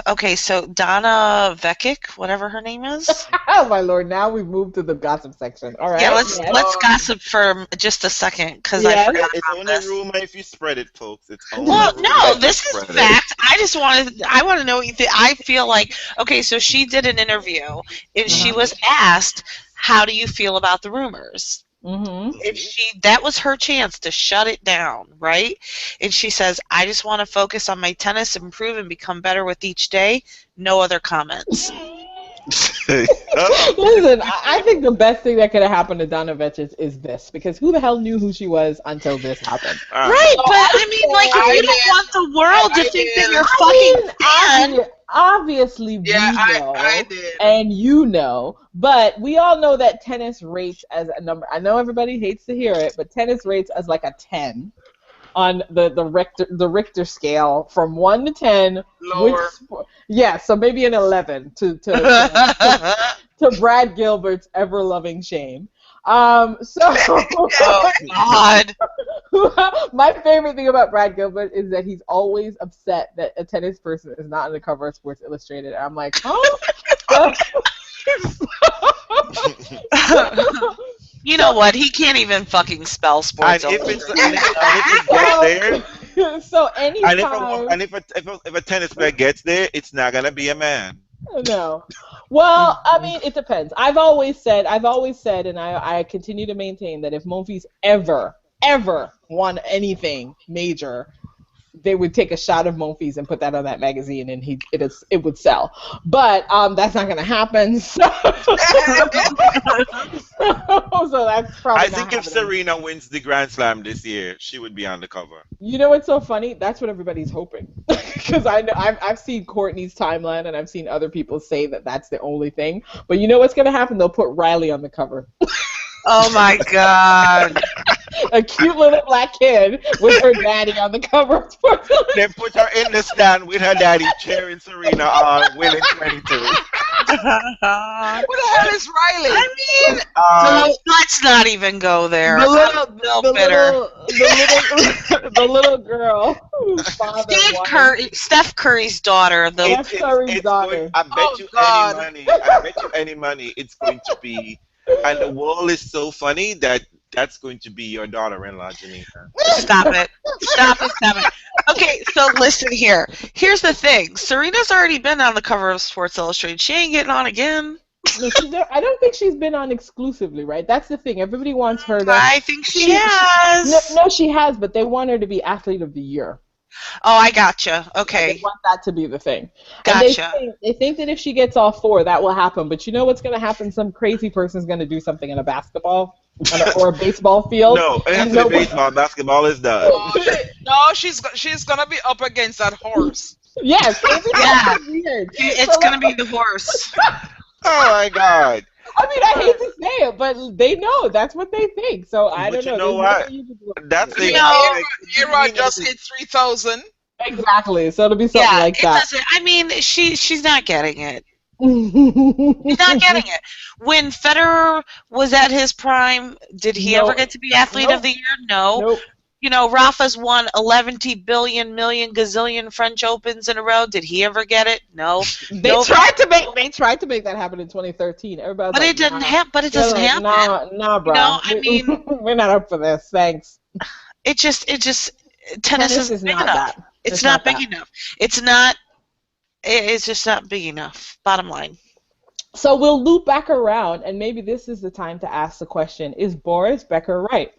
okay, so Donna Vekic, whatever her name is. Oh my lord! Now we've moved to the gossip section. All right. Yeah, let's gossip for just a second because I forgot it's about only this. rumor if you spread it, folks. It's only No, this is fact. I want to know. I feel like okay. So she did an interview and she was asked, "How do you feel about the rumors?" Mm-hmm. And that was her chance to shut it down, right? And she says, I just want to focus on my tennis, improve, and become better with each day. No other comments. Listen, I think the best thing that could have happened to Donna Vekic is this, because who the hell knew who she was until this happened? Right, but I mean, like, if you don't want the world to think that you're fucking fan. Obviously, we know, and you know, but we all know that tennis rates as a number. I know everybody hates to hear it, but tennis rates as like a 10 on the Richter scale from 1 to 10. Lower. So maybe an 11 to Brad Gilbert's ever-loving shame. Oh God. My favorite thing about Brad Gilbert is that he's always upset that a tennis person is not on the cover of Sports Illustrated. And I'm like, You know what? He can't even fucking spell Sports Illustrated. So anytime. And if a tennis player gets there, it's not gonna be a man. No. Well, I mean, it depends. I've always said, and I continue to maintain that if Monfils ever won anything major, they would take a shot of Monfils and put that on that magazine, and it would sell. But that's not going to happen. So that's probably. I think if Serena wins the Grand Slam this year, she would be on the cover. You know what's so funny? That's what everybody's hoping. Because I know I've seen Courtney's timeline, and I've seen other people say that that's the only thing. But you know what's going to happen? They'll put Riley on the cover. Oh my God. A cute little black kid with her daddy on the cover of Sports Illustrated. Then put her in the stand with her daddy cheering Serena on winning 22. Who the hell is Riley? I mean, let's not even go there. The little girl whose father Steph Curry's daughter. Steph Curry's daughter. I bet you any money it's going to be. And the wall is so funny that's going to be your daughter-in-law, Janika. Stop it. Okay, so listen here. Here's the thing. Serena's already been on the cover of Sports Illustrated. She ain't getting on again. No, I don't think she's been on exclusively, right? That's the thing. Everybody wants her to... I think she has. No, she has, but they want her to be Athlete of the Year. Oh, I gotcha. Okay. They want that to be a thing. Gotcha. And they think that if she gets all 4, that will happen. But you know what's going to happen? Some crazy person's going to do something in a basketball or a baseball field. No, it has to be baseball. Basketball is done. No, she's going to be up against that horse. Yes. Yeah. It's going to be the horse. Oh, my God. I mean, I hate to say it, but they know that's what they think. So I don't know. You know what? That's the Era just hit 3,000. Exactly. So it'll be something like that. I mean, she's not getting it. She's not getting it. When Federer was at his prime, did he ever get to be Athlete of the Year? No. Nope. You know, Rafa's won 11 billion, million, gazillion French Opens in a row. Did he ever get it? No. They tried to make that happen in 2013. Everybody. But it didn't happen. But it doesn't happen. Nah, bro. You know, I mean, we're not up for this. Thanks. It just tennis is big enough. It's not big enough. It's just not big enough. Bottom line. So we'll loop back around, and maybe this is the time to ask the question: is Boris Becker right?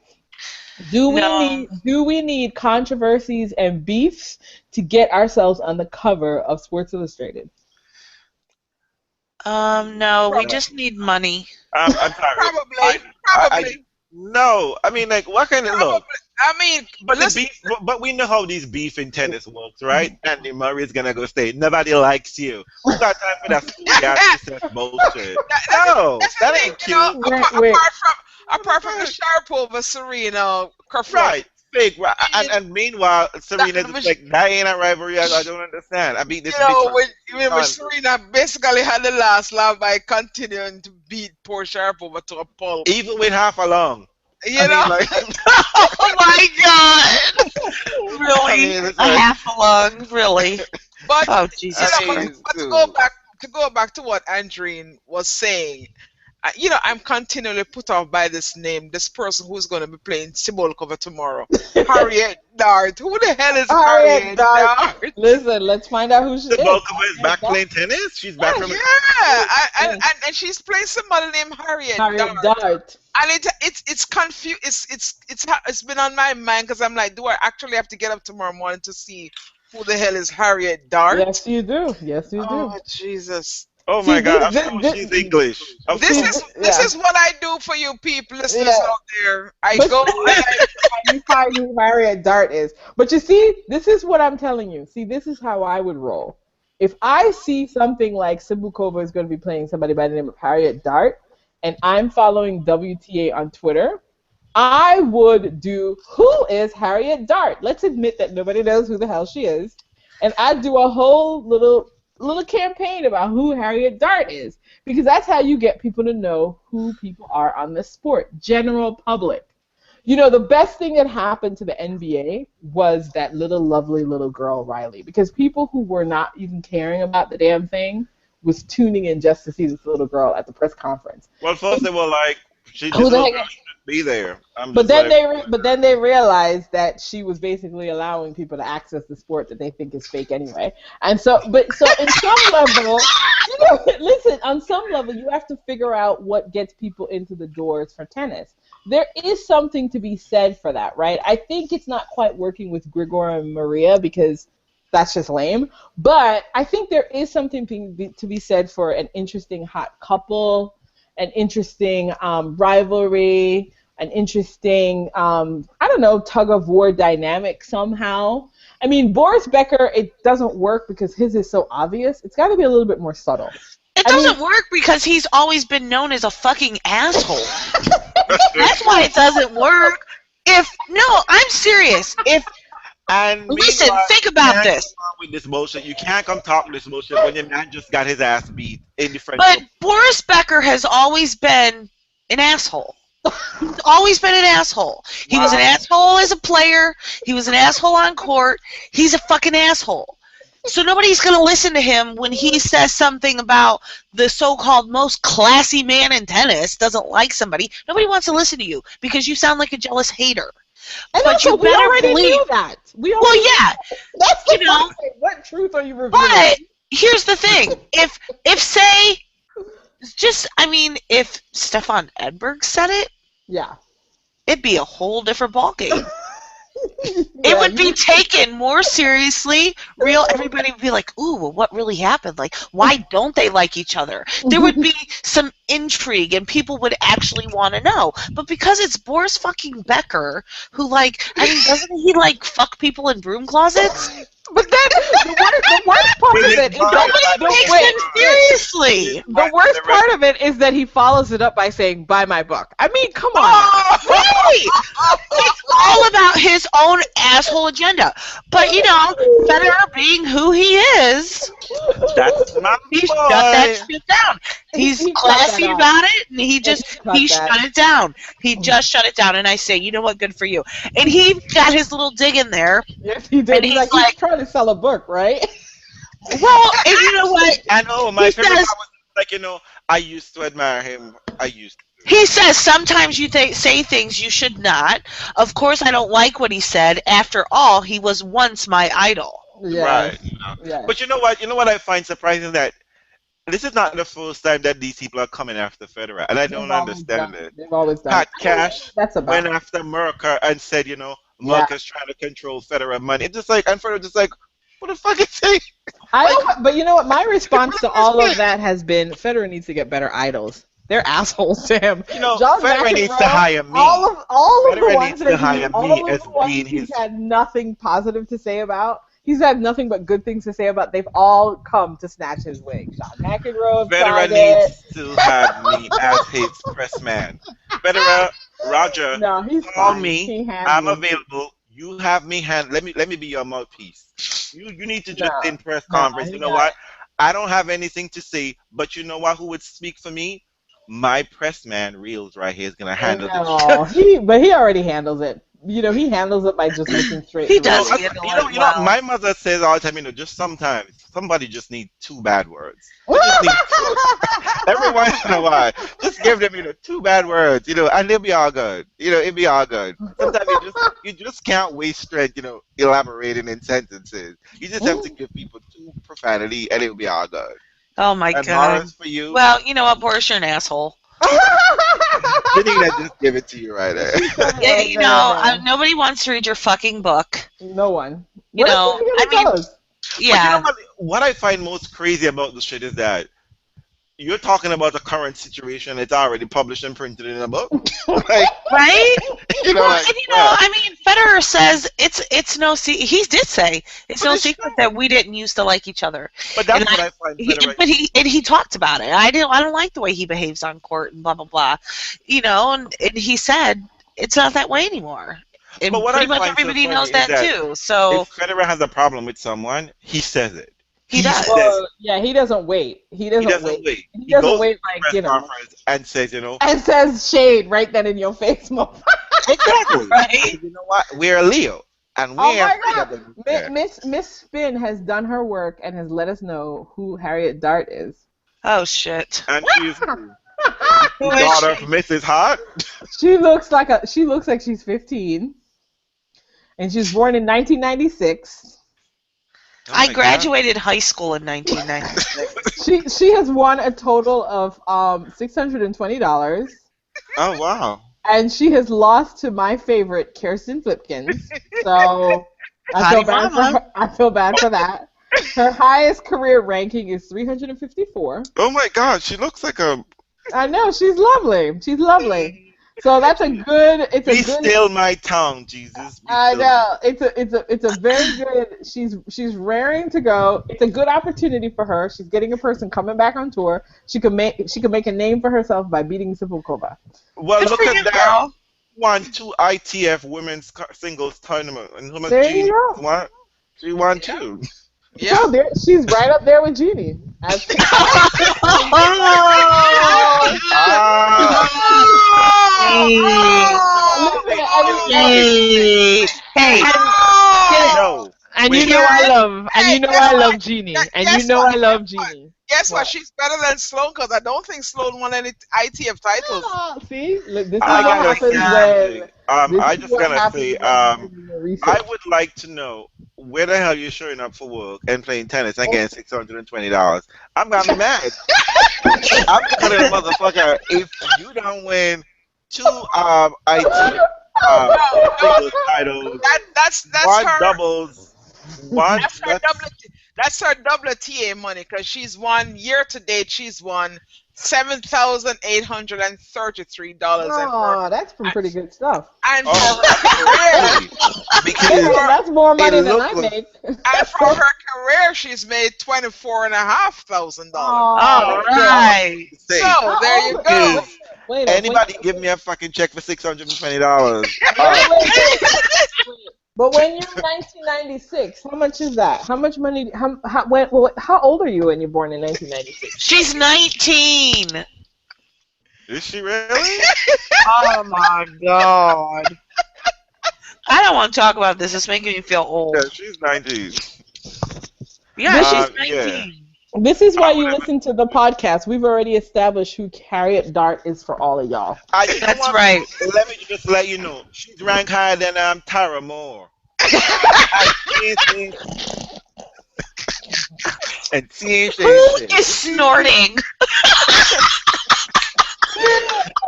Do we need controversies and beefs to get ourselves on the cover of Sports Illustrated? No, we just need money. I'm sorry. Probably. No, I mean, like, what kind of look? I mean, but we know how these beef in tennis works, right? Andy Murray is gonna go say nobody likes you. Who got time for that bullshit? No, that ain't cute. Apart from the Sharapova, Serena, Kerfoot. Right. Fake, right? And meanwhile, Serena's like, that ain't a rivalry. I don't understand. I mean, this. When Serena basically had the last laugh by continuing to beat poor Sharapova to a pulp, even with half a long. You know? Like, oh my God! Really? A half a lung, really? But oh Jesus! But to go back to what Andreen was saying. I'm continually put off by this name, this person who's going to be playing Cibulkova tomorrow. Harriet Dart. Who the hell is Harriet Dart? Listen, let's find out who she is. Cibulkova is back playing tennis? She's back from and she's playing somebody named Harriet Dart. And it's confused. It's been on my mind because I'm like, do I actually have to get up tomorrow morning to see who the hell is Harriet Dart? Yes, you do. Oh, Jesus. Oh my God! She's English. This is what I do for you people, listeners out there. You find who Harriet Dart is. But you see, this is what I'm telling you. See, this is how I would roll. If I see something like Cibulkova is going to be playing somebody by the name of Harriet Dart, and I'm following WTA on Twitter, I would do, who is Harriet Dart? Let's admit that nobody knows who the hell she is, and I'd do a whole little campaign about who Harriet Dart is, because that's how you get people to know who people are on the sport, general public. The best thing that happened to the NBA was that lovely little girl Riley, because people who were not even caring about the damn thing was tuning in just to see this little girl at the press conference. Well, first they were like, she just shouldn't be there. But then they realized that she was basically allowing people to access the sport that they think is fake anyway. And so in some level, listen, on some level, you have to figure out what gets people into the doors for tennis. There is something to be said for that, right? I think it's not quite working with Grigor and Maria because that's just lame. But I think there is something to be said for an interesting hot couple, an interesting rivalry, an interesting, tug of war dynamic somehow. I mean, Boris Becker, it doesn't work because his is so obvious. It's got to be a little bit more subtle. It doesn't work because he's always been known as a fucking asshole. That's why it doesn't work. I'm serious. Listen, think about this. With this motion, you can't come talk this motion when your man just got his ass beat in the French. But Boris Becker has always been an asshole. He's always been an asshole. He was an asshole as a player. He was an asshole on court. He's a fucking asshole. So nobody's going to listen to him when he says something about the so-called most classy man in tennis doesn't like somebody. Nobody wants to listen to you because you sound like a jealous hater. And but you we already knew that. That's the point. What truth are you revealing? But here's the thing: if Stefan Edberg said it, it'd be a whole different ballgame. It would be taken more seriously. Everybody would be like, ooh, well, what really happened? Like, why don't they like each other? There would be some intrigue and people would actually want to know. But because it's Boris fucking Becker, who doesn't he fuck people in broom closets? But then the worst part of it is nobody takes him seriously. The worst part of it is that he follows it up by saying, "Buy my book." I mean, come on. Really? It's all about his own asshole agenda. But Federer being who he is, he shut that shit down. He's classy about it, and he shut it down. He just shut it down, and I say, you know what? Good for you. And he got his little dig in there. Yes, he did. He's trying to sell a book, right? Well, and you know what? I know. My favorite part was I used to admire him. I used to. He says sometimes you say things you should not. Of course, I don't like what he said. After all, he was once my idol. Right. Yes. But you know what? You know what I find surprising that this is not the first time that these people are coming after Federer, and I don't understand it. They've always done. Pat Cash That's about. went after Merker and said, Merker's trying to control Federer money. It's just like, and Federer just like, what the fuck is he? But you know what? My response to all of that has been Federer needs to get better idols. They're assholes to him. John Federer needs to hire me. All of the ones that he's had nothing positive to say about. He's had nothing but good things to say about. They've all come to snatch his wig. John McEnroe. Federer needs to have me as his press man. Federer, Roger, call me. I'm available. You have me let me be your mouthpiece. You need to just in press conference. You know what? I don't have anything to say, but you know what? Who would speak for me? My press man, Reels, right here, is gonna handle this. But he already handles it. He handles it by just looking straight. He does handle it well. My mother says all the time, just sometimes somebody just needs 2 bad words. Every once in a while, just give them 2 bad words, and they'll be all good. It'll be all good. Sometimes you just can't waste strength, elaborating in sentences. You just have to give people 2 profanity, and it'll be all good. Oh my God! For you. Well, you know what, Boris, you're an asshole. You think I just give it to you right there? Yeah, nobody wants to read your fucking book. No one. Yeah. What I find most crazy about this shit is that you're talking about a current situation. It's already published and printed in a book, right? Federer says it's no secret. He did say it's no secret that we didn't used to like each other. But that's what I find. He talked about it. I don't like the way he behaves on court and blah blah blah. And he said it's not that way anymore. And but what pretty I much find everybody so knows that too. So if Federer has a problem with someone, he says it. He does. He doesn't wait. He doesn't wait. He doesn't wait and says, and says shade right then in your face, motherfucker. Exactly. Right? You know what? We're a Leo, and we're Miss Spin has done her work and has let us know who Harriet Dart is. Oh shit! And she's the daughter of Mrs. Hart. She looks like she's 15, and she was born in 1996. I graduated high school in 1996. She has won a total of $620. Oh wow! And she has lost to my favorite, Kirsten Flipkins. So I feel bad for that. Her highest career ranking is 354. Oh my God, she looks like a. I know, she's lovely. She's lovely. So that's a good. Still my tongue, Jesus. I know. It's a very good. She's raring to go. It's a good opportunity for her. She's getting a person coming back on tour. She could make a name for herself by beating Sivakova. Well, look at that. Won 2 ITF women's singles tournament, and how much Jeannie won? She won 2. Yeah, she's right up there with Jeannie. Hey. No. And you know I love Jeannie. And you know I love Jeannie. Guess what? She's better than Sloane because I don't think Sloane won any ITF titles. Oh, see? Look, this is what happens when... I just gotta say, I would like to know where the hell you're showing up for work and playing tennis and getting $620. I'm gonna be mad. I'm gonna motherfucker if you don't win 2 ITF titles. That's one her doubles. One. That's her WTA money because she's won year to date. She's won $7,833. Oh, that's some pretty good stuff. And for her career, that's more money than I make. And for her career, she's made $24,500. All right. So there you go. Anybody give me a fucking check for $620? But when you're 1996, how much is that? How much money? How old are you when you're born in 1996? She's 19. Is she really? Oh my God! I don't want to talk about this. It's making me feel old. Yeah, she's 19. Yeah, she's 19. This is why you listen to the podcast. We've already established who Harriet Dart is for all of y'all. That's right. Let me just let you know, she's ranked higher than Tara Moore. And You're snorting.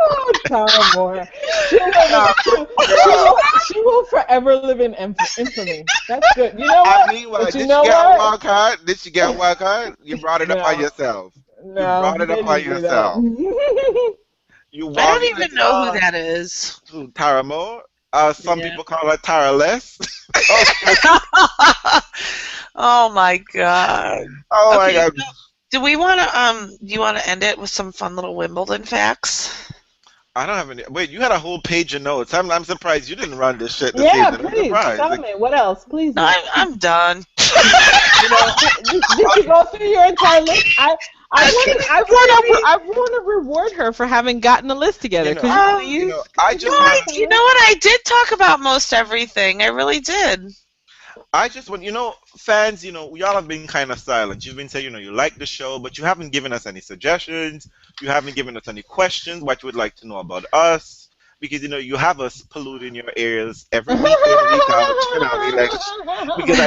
Oh, Tara Moore. She will forever live in infamy. That's good. You know what? I mean, did you get a wild card? Did you get a wild card? You brought it up on yourself. No, you brought it up on yourself. I don't even know who that is. Who, Tara Moore? Some people call her Tara Less. Oh my god. Oh my god. Do we want to do you want to end it with some fun little Wimbledon facts? I don't have any. Wait, you had a whole page of notes. I'm surprised you didn't run this shit this yeah, season. please tell me. What else? Please. No, I'm done. Did you go through your entire list? I want to reward her for having gotten a list together. You know what? I did talk about most everything. I really did. I just want, fans, y'all have been kind of silent. You've been saying, you like the show, but you haven't given us any suggestions. You haven't given us any questions, what you would like to know about us. Because, you have us polluting your ears every week in, week out. Because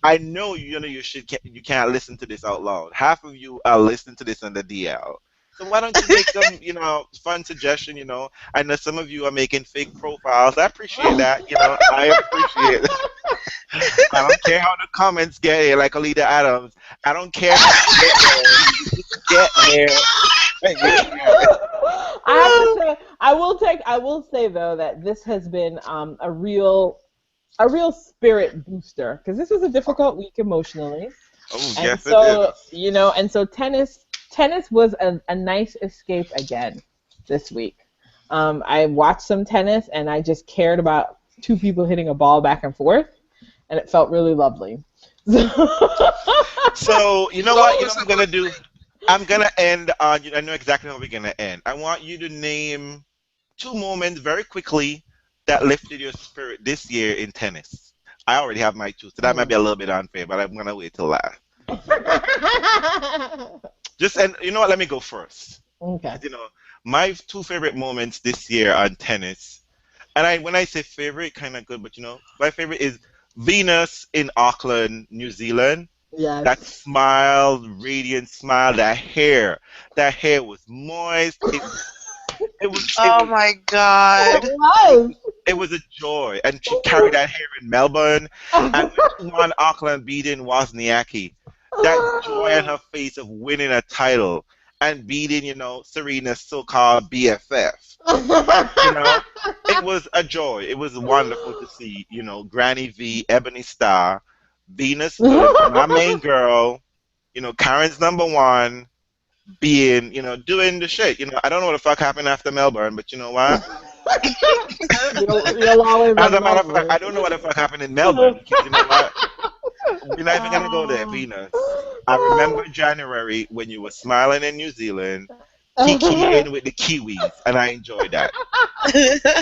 I know you can't listen to this out loud. Half of you are listening to this on the DL. So why don't you make some, fun suggestion, I know some of you are making fake profiles. I appreciate that, I appreciate it. I don't care how the comments get here, like Alita Adams. I don't care how you get there. I will say though that this has been a real spirit booster because this was a difficult week emotionally. Oh, and yes, so, it is. And so tennis was a nice escape again this week. I watched some tennis and I just cared about two people hitting a ball back and forth, and it felt really lovely. So, you know what I'm going to do? I'm going to end on, I know exactly how we're going to end. I want you to name two moments very quickly that lifted your spirit this year in tennis. I already have my two, so that might be a little bit unfair, but I'm going to wait till last. And you know what? Let me go first. Okay. My two favorite moments this year on tennis, and when I say favorite, kind of good, but my favorite is Venus in Auckland, New Zealand. Yes. That smile, radiant smile, that hair was moist. It was. Oh my God! It was a joy, and she carried that hair in Melbourne, and when she won Auckland, beating Wozniacki. That joy on her face of winning a title and beating, Serena's so-called BFF. It was a joy. It was wonderful to see, Granny V, Ebony Star, Venus, my main girl, Karen's number one, being, doing the shit. I don't know what the fuck happened after Melbourne, but you know what? You'll always As a matter of fact, I don't know what the fuck happened in Melbourne. Because you know what? We're not even gonna go there, Venus. I remember January when you were smiling in New Zealand, kikiing with the Kiwis, and I enjoyed that.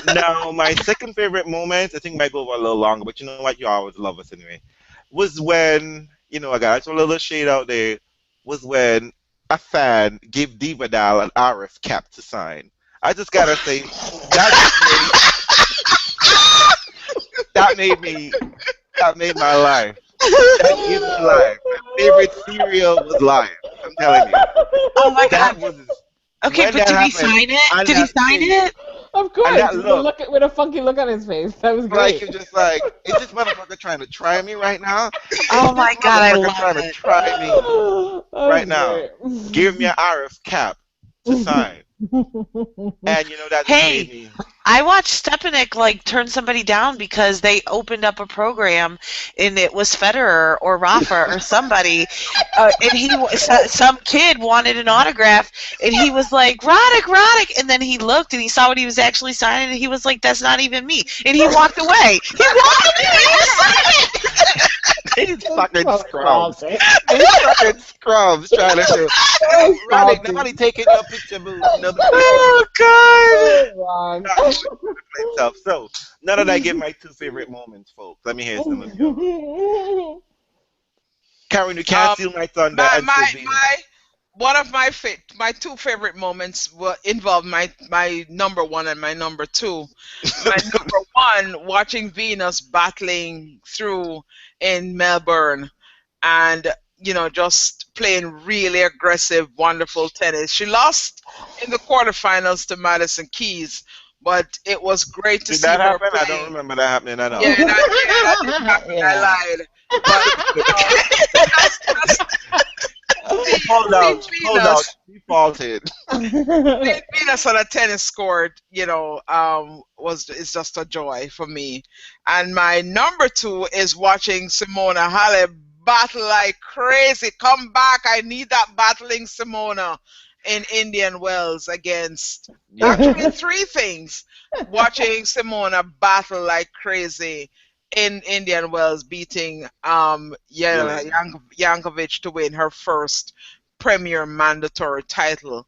Now, my second favorite moment, I think might go over a little longer, but you know what? You always love us anyway. Was when, I got a little shade out there, was when a fan gave Nadal an RF cap to sign. I just gotta say, that made my life. That gave me life. My favorite cereal was life. I'm telling you. Oh my God. Okay, but did he sign it? Did he sign it? Of course. With a funky look on his face. That was great. You're just is this motherfucker trying to try me right now? Oh my God, I love trying to try me right now. Give me an RF cap to sign. And that made me. I watched Stepanek turn somebody down because they opened up a program and it was Federer or Rafa or somebody, and some kid wanted an autograph and he was like, Raonic, and then he looked and he saw what he was actually signing and he was like, that's not even me, and he walked away. These fucking scrubs. Trying to say, Raonic, nobody taking your picture, boo. Oh God. So, now that I give my two favorite moments, folks, let me hear some of you. Karen, you can't steal my thunder. One of my two favorite moments involved my number one and my number two. My number one, watching Venus battling through in Melbourne, and just playing really aggressive, wonderful tennis. She lost in the quarterfinals to Madison Keys, but it was great to see that her happen? play. I don't remember that happening at all. Yeah, that didn't happen. I lied. But, hold out. Defaulted. Venus on a tennis court, is just a joy for me. And my number two is watching Simona Halle battle like crazy. Come back! I need that battling Simona in Indian Wells against. Actually, three things: watching Simona battle like crazy in Indian Wells, beating Jankovic to win her first Premier mandatory title.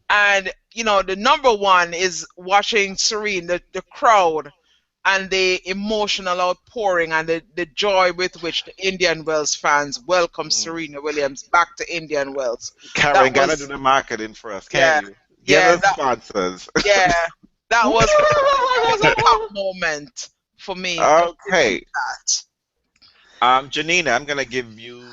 And the number one is watching Serena, the crowd, and the emotional outpouring and the joy with which the Indian Wells fans welcome Serena Williams back to Indian Wells. Karen, gotta do the marketing for us, can't you? Give us sponsors. Yeah, that was a top moment for me. Okay. Janina, I'm gonna give you.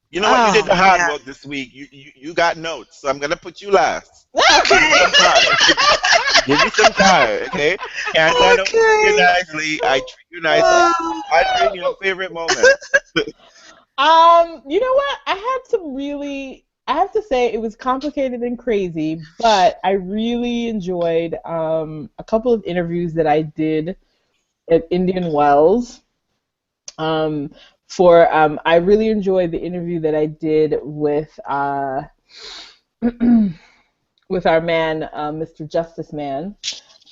You know what? You did the hard work this week. You got notes, so I'm gonna put you last. Give you some time, okay? And I don't treat you nicely. I treat you nicely. I treat your favorite moment. You know what? I have to say it was complicated and crazy, but I really enjoyed a couple of interviews that I did at Indian Wells. I really enjoyed the interview that I did with with our man, Mr. Justice Man,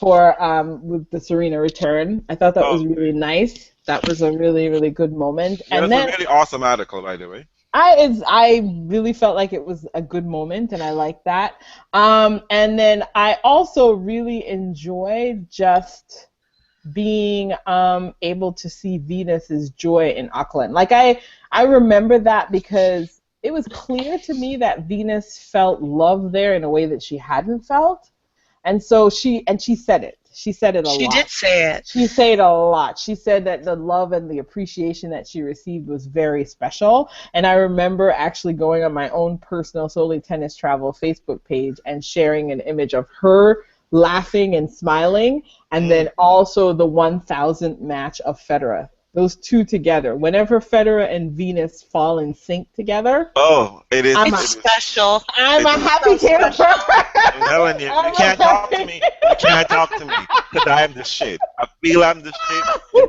with the Serena return. I thought that was really nice. That was a really, really good moment. Yeah, and then, a really awesome article, by the way. I really felt like it was a good moment, and I liked that. And then I also really enjoyed just being able to see Venus's joy in Auckland. Like I remember that because it was clear to me that Venus felt love there in a way that she hadn't felt, and so she said it. She said it a lot. She did say it. She said it a lot. She said that the love and the appreciation that she received was very special. And I remember actually going on my own personal Solely Tennis Travel Facebook page and sharing an image of her laughing and smiling, and then also the 1000th match of Federer. Those two together. Whenever Federer and Venus fall in sync together. Oh, it is. It's special. I'm a happy camper. I'm telling you, you can't talk to me. You can't talk to me because I am the shit. I feel I'm the shit.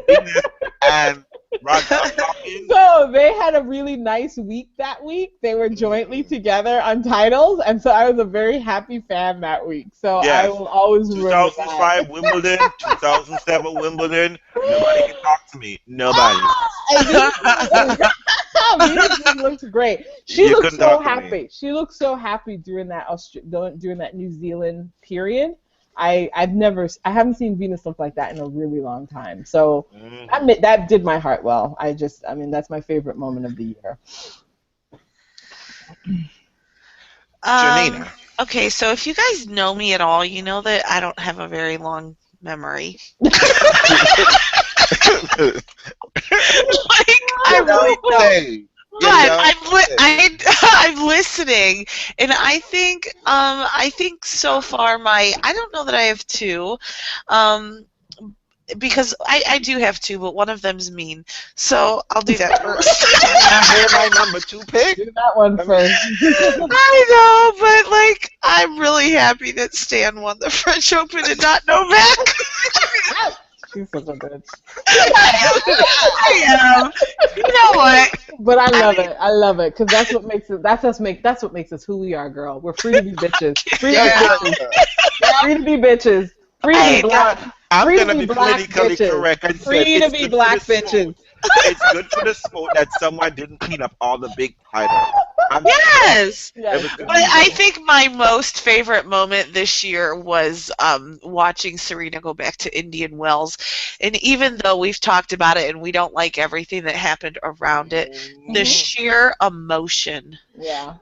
Venus and Roger talking. So they had a really nice week that week. They were jointly together on titles, and so I was a very happy fan that week. So yes. I will always remember 2005 Wimbledon, 2007 Wimbledon. Nobody can talk to me. Nobody. Venus looks great. She looked so happy. She looked so happy during that New Zealand period. I haven't seen Venus look like that in a really long time. So that did my heart well. That's my favorite moment of the year. Janina. Okay, so if you guys know me at all, you know that I don't have a very long memory. I really don't. But I'm listening, and I think so far I don't know that I have two, because I do have two, but one of them's mean, so I'll do that first. I hear my number two pick. Do that one first. I know, but I'm really happy that Stan won the French Open and not Novak. She's such a bitch. I am. You know what? But I love it. I love it because that's what makes it. That's what makes us who we are, girl. We're free to be bitches. Free to be bitches. Free to be black. I'm gonna be politically correct and free to be black bitches. It's good for the sport that someone didn't clean up all the big titles. Yes. It was good. But I think my most favorite moment this year was watching Serena go back to Indian Wells. And even though we've talked about it and we don't like everything that happened around it, the sheer emotion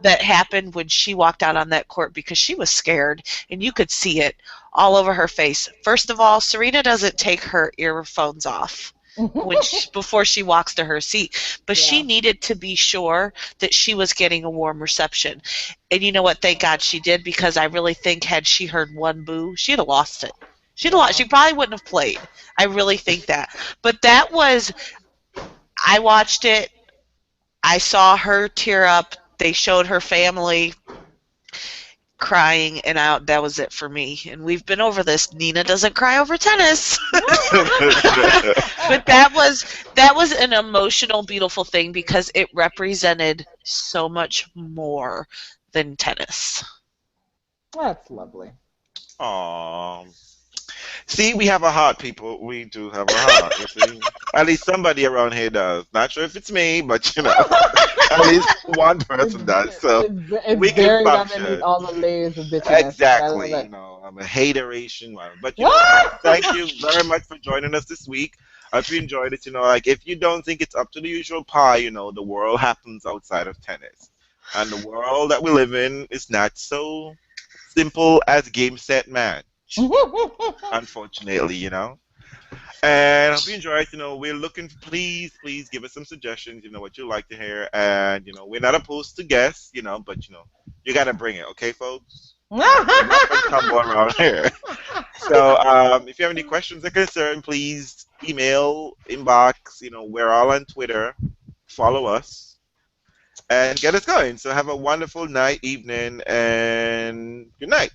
that happened when she walked out on that court, because she was scared and you could see it all over her face. First of all, Serena doesn't take her earphones off before she walks to her seat, but she needed to be sure that she was getting a warm reception. And you know what? Thank God she did, because I really think had she heard one boo, she'd have lost it. She probably wouldn't have played. I really think that. But that was, I watched it. I saw her tear up. They showed her family crying, and that was it for me. And we've been over this. Nina doesn't cry over tennis. But that was an emotional, beautiful thing, because it represented so much more than tennis. That's lovely. Aww. See, we have a heart, people. We do have a heart. You see? At least somebody around here does. Not sure if it's me, but at least one person does. So it's we can buried function. underneath all the layers of bitterness. Exactly. I'm a hateration, but thank you very much for joining us this week. I hope you enjoyed it. Like, if you don't think it's up to the usual pie, the world happens outside of tennis, and the world that we live in is not so simple as game, set, match. Unfortunately, And I hope you enjoy it. We're looking for, please give us some suggestions, what you like to hear. And, we're not opposed to guests, but, you got to bring it, okay, folks? Come around here. So, if you have any questions or concerns, please email, inbox, we're all on Twitter. Follow us and get us going. So have a wonderful night, evening, and good night.